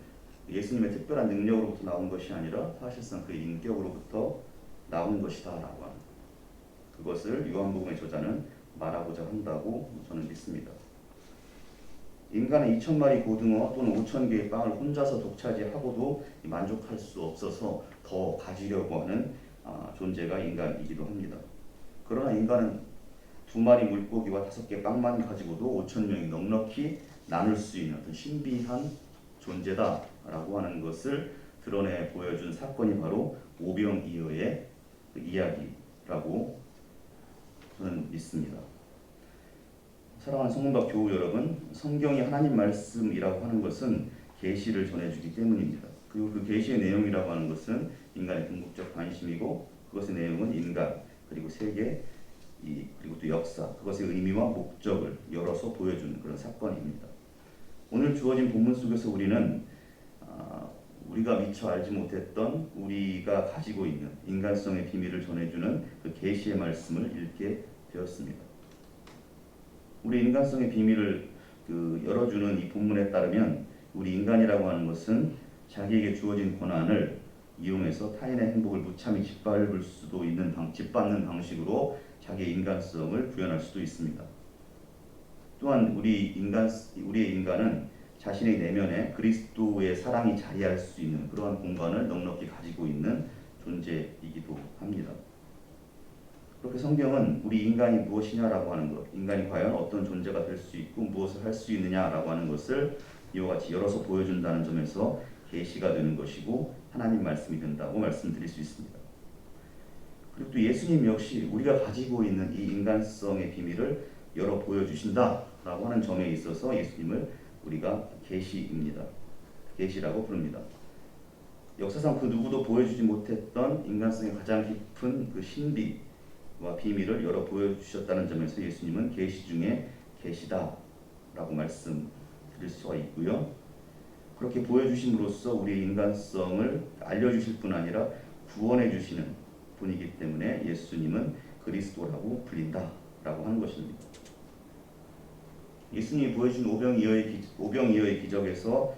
예수님의 특별한 능력으로부터 나온 것이 아니라 사실상 그의 인격으로부터 나온 것이다 라고 하는, 그것을 요한복음의 저자는 말하고자 한다고 저는 믿습니다. 인간은 2,000마리 고등어 또는 5,000개의 빵을 혼자서 독차지하고도 만족할 수 없어서 더 가지려고 하는 존재가 인간이기도 합니다. 그러나 인간은 2마리 물고기와 5개 빵만 가지고도 5,000명이 넉넉히 나눌 수 있는 어떤 신비한 존재다라고 하는 것을 드러내 보여준 사건이 바로 오병이어의 이야기라고 저는 믿습니다. 사랑하는 성문박 교우 여러분, 성경이 하나님 말씀이라고 하는 것은 계시를 전해주기 때문입니다. 그리고 그 계시의 내용이라고 하는 것은 인간의 궁극적 관심이고 그것의 내용은 인간, 그리고 세계, 그리고 또 역사, 그것의 의미와 목적을 열어서 보여주는 그런 사건입니다. 오늘 주어진 본문 속에서 우리는 우리가 미처 알지 못했던 우리가 가지고 있는 인간성의 비밀을 전해주는 그 계시의 말씀을 읽게 되었습니다. 우리 인간성의 비밀을 열어주는 이 본문에 따르면 우리 인간이라고 하는 것은 자기에게 주어진 고난을 이용해서 타인의 행복을 무참히 짓밟을 수도 있는 짓밟는 방식으로 자기의 인간성을 구현할 수도 있습니다. 또한 우리의 인간은 자신의 내면에 그리스도의 사랑이 자리할 수 있는 그러한 공간을 넉넉히 가지고 있는 존재이기도 합니다. 그렇게 성경은 우리 인간이 무엇이냐라고 하는 것, 인간이 과연 어떤 존재가 될 수 있고 무엇을 할 수 있느냐라고 하는 것을 이와 같이 열어서 보여준다는 점에서 계시가 되는 것이고 하나님 말씀이 된다고 말씀드릴 수 있습니다. 그리고 또 예수님 역시 우리가 가지고 있는 이 인간성의 비밀을 열어 보여주신다라고 하는 점에 있어서 예수님을 우리가 계시라고 부릅니다. 역사상 그 누구도 보여주지 못했던 인간성의 가장 깊은 그 신비와 비밀을 열어 보여주셨다는 점에서 예수님은 계시 중에 계시다라고 말씀드릴 수가 있고요. 그렇게 보여주심으로써 우리의 인간성을 알려주실 뿐 아니라 구원해 주시는 분이기 때문에 예수님은 그리스도라고 불린다라고 하는 것입니다. 예수님이 보여준 오병이어의 기적에서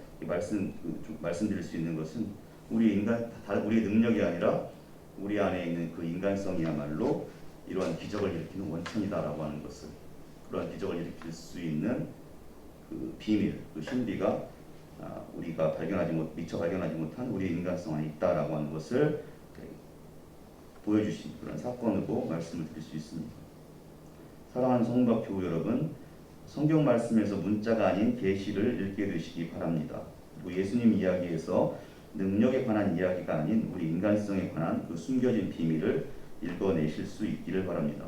말씀드릴 수 있는 것은 우리의 능력이 아니라 우리 안에 있는 그 인간성이야말로 이러한 기적을 일으키는 원천이다라고 하는 것을, 그러한 기적을 일으킬 수 있는 그 비밀, 그 신비가 우리가 미처 발견하지 못한 우리의 인간성 안에 있다라고 하는 것을 보여주신 그런 사건으로 말씀을 드릴 수 있습니다. 사랑하는 성도 교우 여러분, 성경 말씀에서 문자가 아닌 계시를 읽게 되시기 바랍니다. 그리고 예수님 이야기에서 능력에 관한 이야기가 아닌 우리 인간성에 관한 그 숨겨진 비밀을 읽어내실 수 있기를 바랍니다.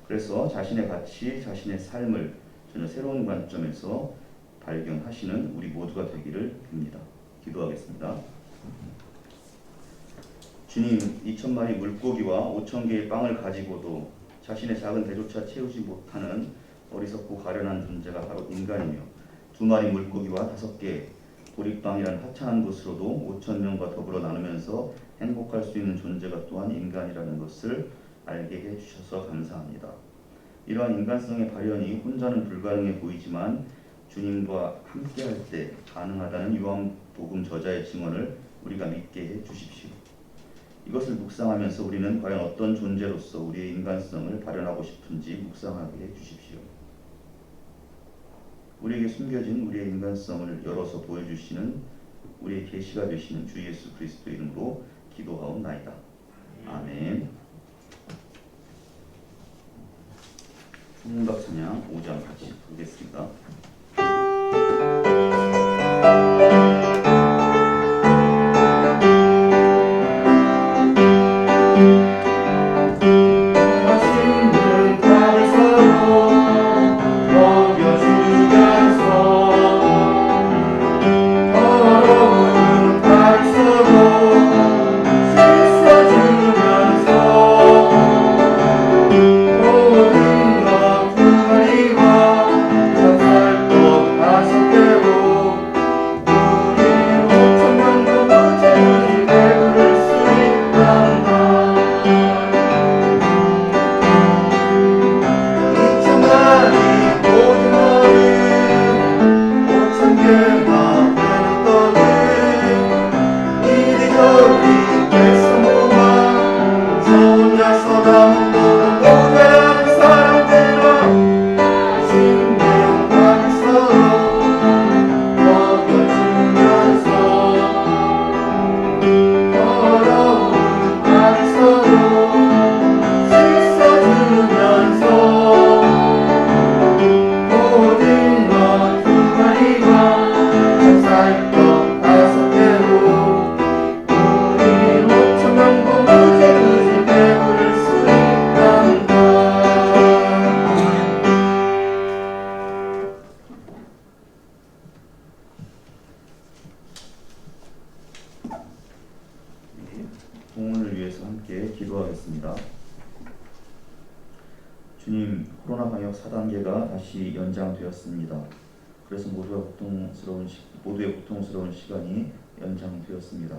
그래서 자신의 가치, 자신의 삶을 전혀 새로운 관점에서 발견하시는 우리 모두가 되기를 빕니다. 기도하겠습니다. 주님, 2,000마리 물고기와 5,000개의 빵을 가지고도 자신의 작은 배조차 채우지 못하는 어리석고 가련한 존재가 바로 인간이며 2마리 물고기와 5개 보리빵이란 하찮은 것으로도 5,000명과 더불어 나누면서 행복할 수 있는 존재가 또한 인간이라는 것을 알게 해주셔서 감사합니다. 이러한 인간성의 발현이 혼자는 불가능해 보이지만 주님과 함께할 때 가능하다는 요한복음 저자의 증언을 우리가 믿게 해주십시오. 이것을 묵상하면서 우리는 과연 어떤 존재로서 우리의 인간성을 발현하고 싶은지 묵상하게 해주십시오. 우리에게 숨겨진 우리의 인간성을 열어서 보여주시는 우리의 계시가 되시는 주 예수 그리스도 이름으로 기도하옵나이다. 아멘. 성문답 찬양 5장 같이 부르겠습니다. 봉헌을 위해서 함께 기도하겠습니다. 주님, 코로나 방역 4단계가 다시 연장되었습니다. 그래서 모두의 고통스러운 시간이 연장되었습니다.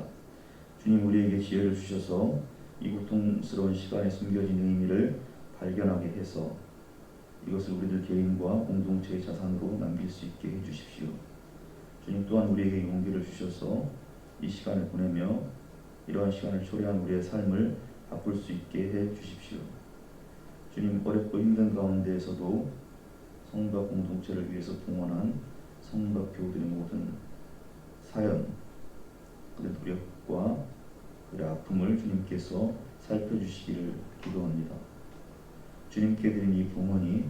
주님, 우리에게 지혜를 주셔서 이 고통스러운 시간에 숨겨진 의미를 발견하게 해서 이것을 우리들 개인과 공동체의 자산으로 남길 수 있게 해주십시오. 주님 또한 우리에게 용기를 주셔서 이 시간을 보내며 이러한 시간을 초래한 우리의 삶을 바꿀 수 있게 해주십시오. 주님, 어렵고 힘든 가운데에서도 성과 공동체를 위해서 동원한 성과 교우들의 모든 사연, 그들의 노력과 그들의 아픔을 주님께서 살펴주시기를 기도합니다. 주님께 드린 이 봉헌이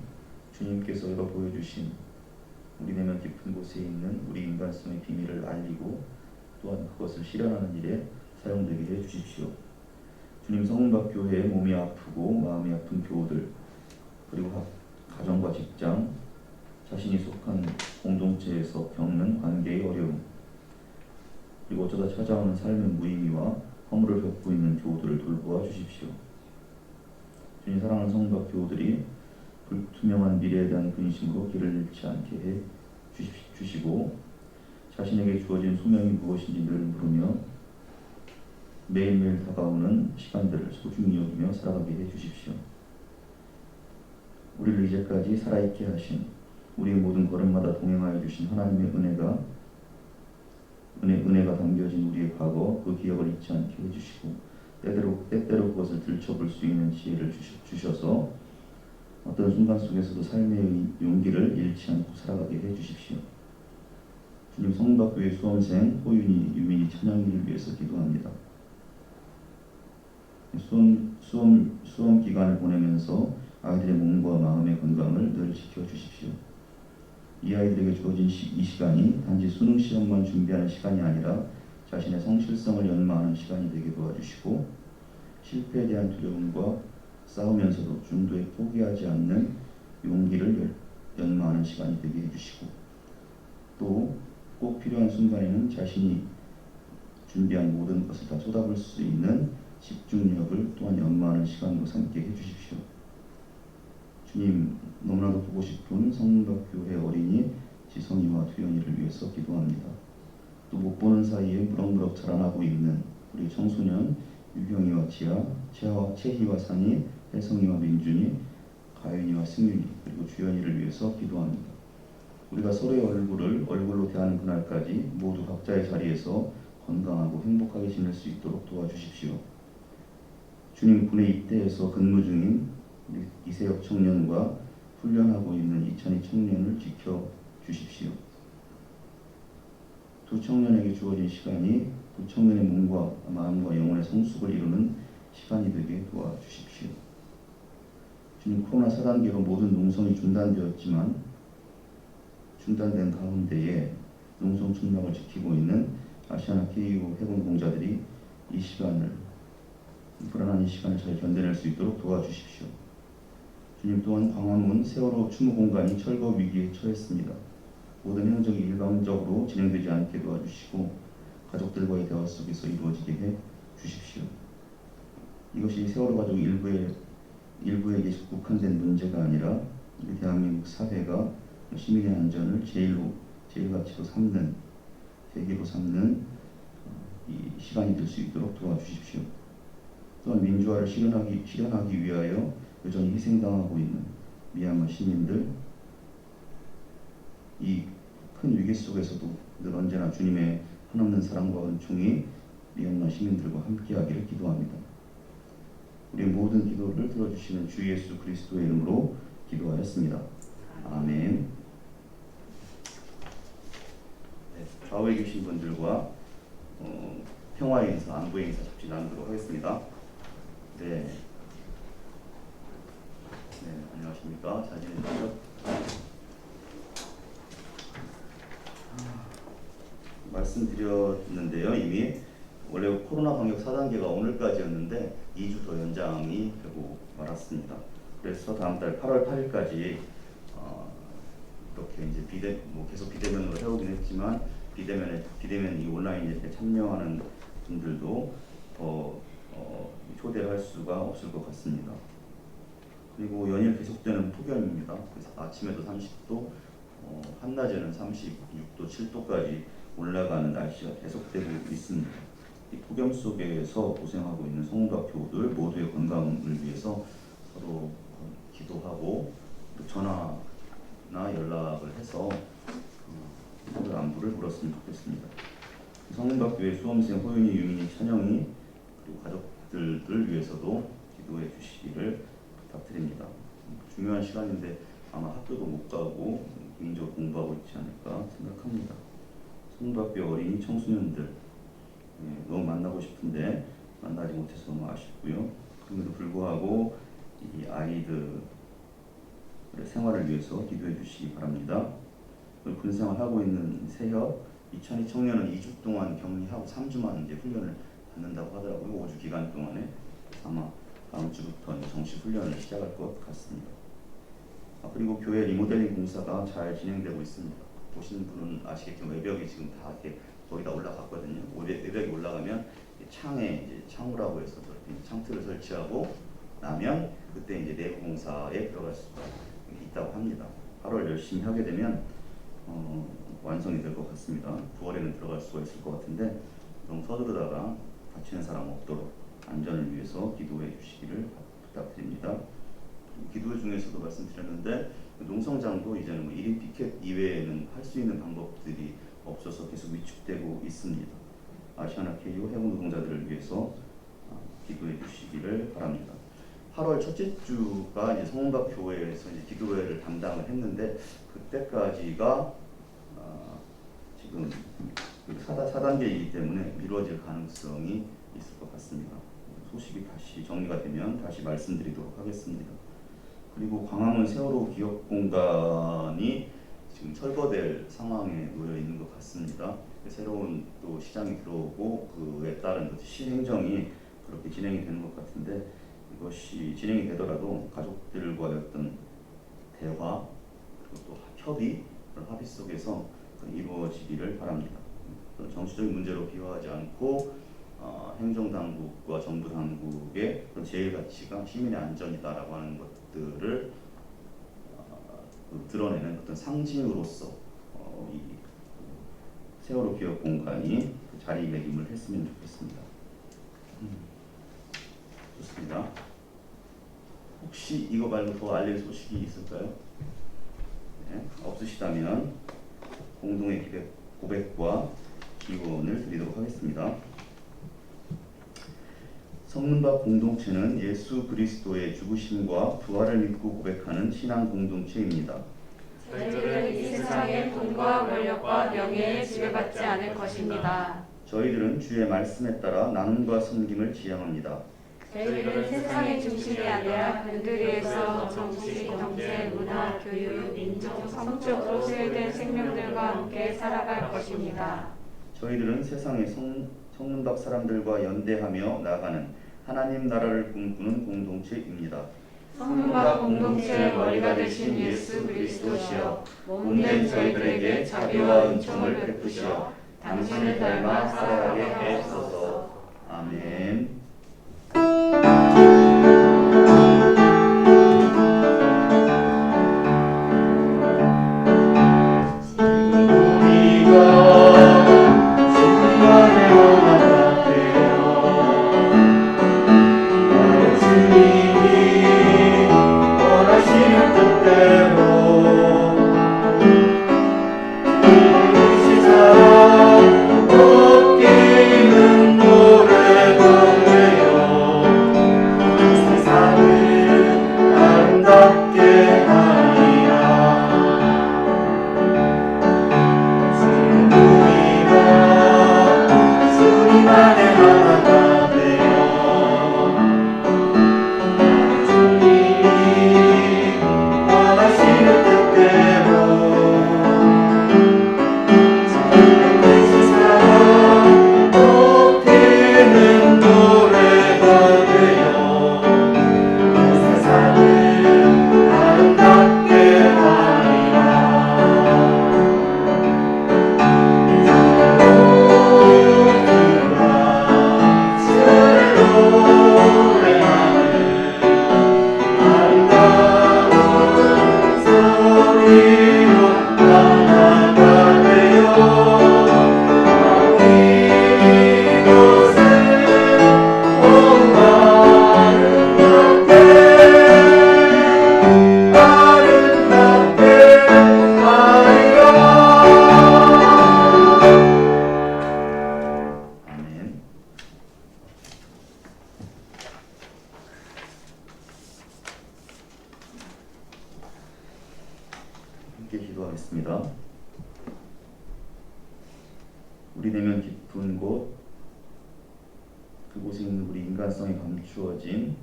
주님께서가 보여주신 우리 내면 깊은 곳에 있는 우리 인간성의 비밀을 알리고 또한 그것을 실현하는 일에 사용되게 해주십시오. 주님, 성문박교회의 몸이 아프고 마음이 아픈 교우들, 그리고 가정과 직장, 자신이 속한 공동체에서 겪는 관계의 어려움, 그리고 어쩌다 찾아오는 삶의 무의미와 허물을 겪고 있는 교우들을 돌보아 주십시오. 주님, 사랑하는 성박 교우들이 불투명한 미래에 대한 근심으로 길을 잃지 않게 해 주시고 자신에게 주어진 소명이 무엇인지 늘 물으며 매일매일 다가오는 시간들을 소중히 여기며 살아가게 해 주십시오. 우리를 이제까지 살아있게 하신, 우리의 모든 걸음마다 동행하여 주신 하나님의 은혜가 담겨진 우리의 과거, 그 기억을 잊지 않게 해주시고 때때로 그것을 들춰볼 수 있는 지혜를 주셔서 어떤 순간 속에서도 삶의 용기를 잃지 않고 살아가게 해주십시오. 주님, 성문박교회 수험생 호윤이, 유민이, 찬양이를 위해서 기도합니다. 수험 기간을 보내면서 아이들의 몸과 마음의 건강을 늘 지켜주십시오. 이 아이들에게 주어진 이 시간이 단지 수능 시험만 준비하는 시간이 아니라 자신의 성실성을 연마하는 시간이 되게 도와주시고 실패에 대한 두려움과 싸우면서도 중도에 포기하지 않는 용기를 연마하는 시간이 되게 해주시고 또 꼭 필요한 순간에는 자신이 준비한 모든 것을 다 쏟아볼 수 있는 집중력을 또한 연마하는 시간으로 삼게 해주십시오. 주님, 너무나도 보고 싶은 성문박교회 어린이 지성이와 두현이를 위해서 기도합니다. 또 못 보는 사이에 무럭무럭 자라나고 있는 우리 청소년 유경이와 채희와 상희, 혜성이와 민준이, 가윤이와 승윤이, 그리고 주현이를 위해서 기도합니다. 우리가 서로의 얼굴로 대하는 그날까지 모두 각자의 자리에서 건강하고 행복하게 지낼 수 있도록 도와주십시오. 주님, 군에 입대해서 근무 중인 이세혁 청년과 훈련하고 있는 이찬희 청년을 지켜주십시오. 두 청년에게 주어진 시간이 두 청년의 몸과 마음과 영혼의 성숙을 이루는 시간이 되게 도와주십시오. 주님, 코로나 4단계로 모든 농성이 중단된 가운데에 농성 축락을 지키고 있는 아시아나 KU 해군 공자들이 불안한 이 시간을 잘 견뎌낼 수 있도록 도와주십시오. 주님, 또한 광화문 세월호 추모공간이 철거 위기에 처했습니다. 모든 행정이 일방적으로 진행되지 않게 도와주시고 가족들과의 대화 속에서 이루어지게 해 주십시오. 이것이 세월호 가족 일부에게 국한된 문제가 아니라 우리 대한민국 사회가 시민의 안전을 제일 가치로 삼는, 계기로 삼는 이 시간이 될 수 있도록 도와주십시오. 또한 민주화를 실현하기 위하여 여전히 희생당하고 있는 미얀마 시민들, 이 큰 위기 속에서도 늘 언제나 주님의 한없는 사랑과 은총이 미얀마 시민들과 함께하기를 기도합니다. 우리의 모든 기도를 들어주시는 주 예수 그리스도의 이름으로 기도하였습니다. 아멘. 좌우에 계신 분들과 평화의 인사, 안부의 인사 잠시 나누도록 하겠습니다. 네, 안녕하십니까. 잘 지내셨죠? 말씀드렸는데요. 이미 원래 코로나 방역 4단계가 오늘까지였는데 2주 더 연장이 되고 말았습니다. 그래서 다음 달 8월 8일까지 이렇게 이제 계속 비대면으로 해오긴 했지만 비대면 이 온라인 이렇게 참여하는 분들도 더 초대를 할 수가 없을 것 같습니다. 그리고 연일 계속되는 폭염입니다. 그래서 아침에도 30도, 한낮에는 36도, 7도까지 올라가는 날씨가 계속되고 있습니다. 이 폭염 속에서 고생하고 있는 성문박 교우들 모두의 건강을 위해서 서로 기도하고 또 전화나 연락을 해서 서로 안부를 물었으면 좋겠습니다. 성문박교회 수험생 호윤이, 유민이, 찬영이 그리고 가족들을 위해서도 기도해 주시기를 부탁드립니다. 중요한 시간인데 아마 학교도 못 가고 개인적으로 공부하고 있지 않을까 생각합니다. 성문박교회 어린이 청소년들 너무 만나고 싶은데 만나지 못해서 너무 아쉽고요. 그럼에도 불구하고 이 아이들의 생활을 위해서 기도해 주시기 바랍니다. 군생활 하고 있는 새협 이찬희 청년은 2주 동안 격리하고 3주만 이제 훈련을 받는다고 하더라고요. 5주 기간 동안에 아마 다음 주부터 정식 훈련을 시작할 것 같습니다. 그리고 교회 리모델링 공사가 잘 진행되고 있습니다. 보시는 분은 아시겠지만 외벽이 지금 다 이렇게 거의 다 올라갔거든요. 외벽이 올라가면 창에 이제 창호라고 해서 저렇게 창틀을 설치하고 나면 그때 이제 내부 공사에 들어갈 수가 있다고 합니다. 8월 열심히 하게 되면 완성이 될 것 같습니다. 9월에는 들어갈 수가 있을 것 같은데 너무 서두르다가 다치는 사람 없도록 안전을 위해서 기도해 주시기를 부탁드립니다. 기도 중에서도 말씀드렸는데 농성장도 이제는 1인 피켓 이외에는 할 수 있는 방법들이 없어서 계속 위축되고 있습니다. 아시아나 KO 해군 노동자들을 위해서 기도해 주시기를 바랍니다. 8월 첫째 주가 이제 성문박 교회에서 이제 기도회를 담당을 했는데 그때까지가 지금 4단계이기 때문에 미뤄질 가능성이 있을 것 같습니다. 소식이 다시 정리가 되면 다시 말씀드리도록 하겠습니다. 그리고 광화문 세월호 기업공단이 지금 철거될 상황에 놓여 있는 것 같습니다. 새로운 또 시장이 들어오고 그에 따른 시행정이 그렇게 진행이 되는 것 같은데 이것이 진행이 되더라도 가족들과의 어떤 대화 그리고 또 협의 그런 합의 속에서 이루어지기를 바랍니다. 정치적인 문제로 비화하지 않고 행정당국과 정부당국의 그런 제일 가치가 시민의 안전이다라고 하는 것들을 드러내는 어떤 상징으로서 이 세월호 기업 공간이 자리매김을 했으면 좋겠습니다. 좋습니다. 혹시 이거 말고 더 알릴 소식이 있을까요? 네, 없으시다면 공동의 고백과 기원을 드리도록 하겠습니다. 성문박 공동체는 예수 그리스도의 죽으심과 부활을 믿고 고백하는 신앙 공동체입니다. 저희들은 이 세상의 돈과 권력과 명예에 지배받지 않을 것입니다. 저희들은 주의 말씀에 따라 나눔과 섬김을 지향합니다. 저희들은 세상의 중심이 아니라 근두리에서 정치, 경제, 문화, 교육, 민족, 성적으로 소외된 생명들과 함께 살아갈 것입니다. 저희들은 세상의 성문박 사람들과 연대하며 나아가는 하나님 나라를 꿈꾸는 공동체입니다. 성문박 공동체의 머리가 되신 예수 그리스도시여, 몸된 저희들에게 자비와 은총을 베푸시어 당신을 닮아 살아가게 하옵소서. 아멘. 시사 높게 있는 노래 우리 내면 깊은 곳, 그곳에 있는 우리 인간성이 감추어진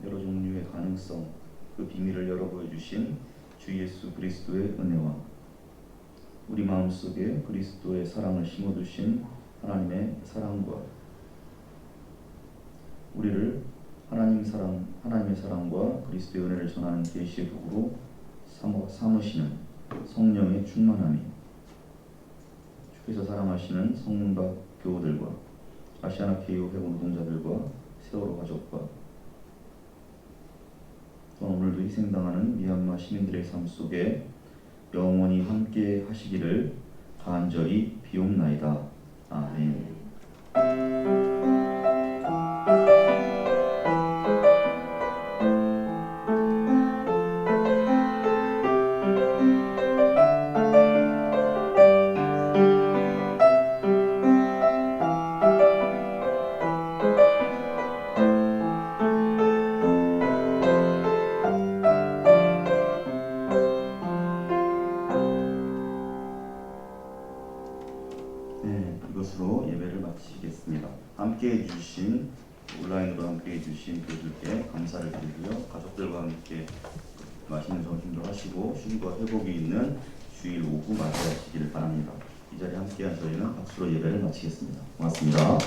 여러 종류의 가능성, 그 비밀을 열어 보여주신 주 예수 그리스도의 은혜와 우리 마음속에 그리스도의 사랑을 심어두신 하나님의 사랑과 우리를 하나님의 사랑과 그리스도의 은혜를 전하는 계시의 도구로 삼으시는 성령의 충만함이 주께서 사랑하시는 성문과 교우들과 아시아나 KU 회원 노동자들과 세월호 가족과 또한 오늘도 희생당하는 미얀마 시민들의 삶 속에 영원히 함께 하시기를 간절히 비옵나이다. 아멘. 이것으로 예배를 마치겠습니다. 함께해 주신 온라인으로 함께해 주신 교주들께 감사를 드리고요. 가족들과 함께 맛있는 점심도 하시고 쉼과 회복이 있는 주일 오후 맞이하시기를 바랍니다. 이 자리에 함께한 저희는 박수로 예배를 마치겠습니다. 고맙습니다.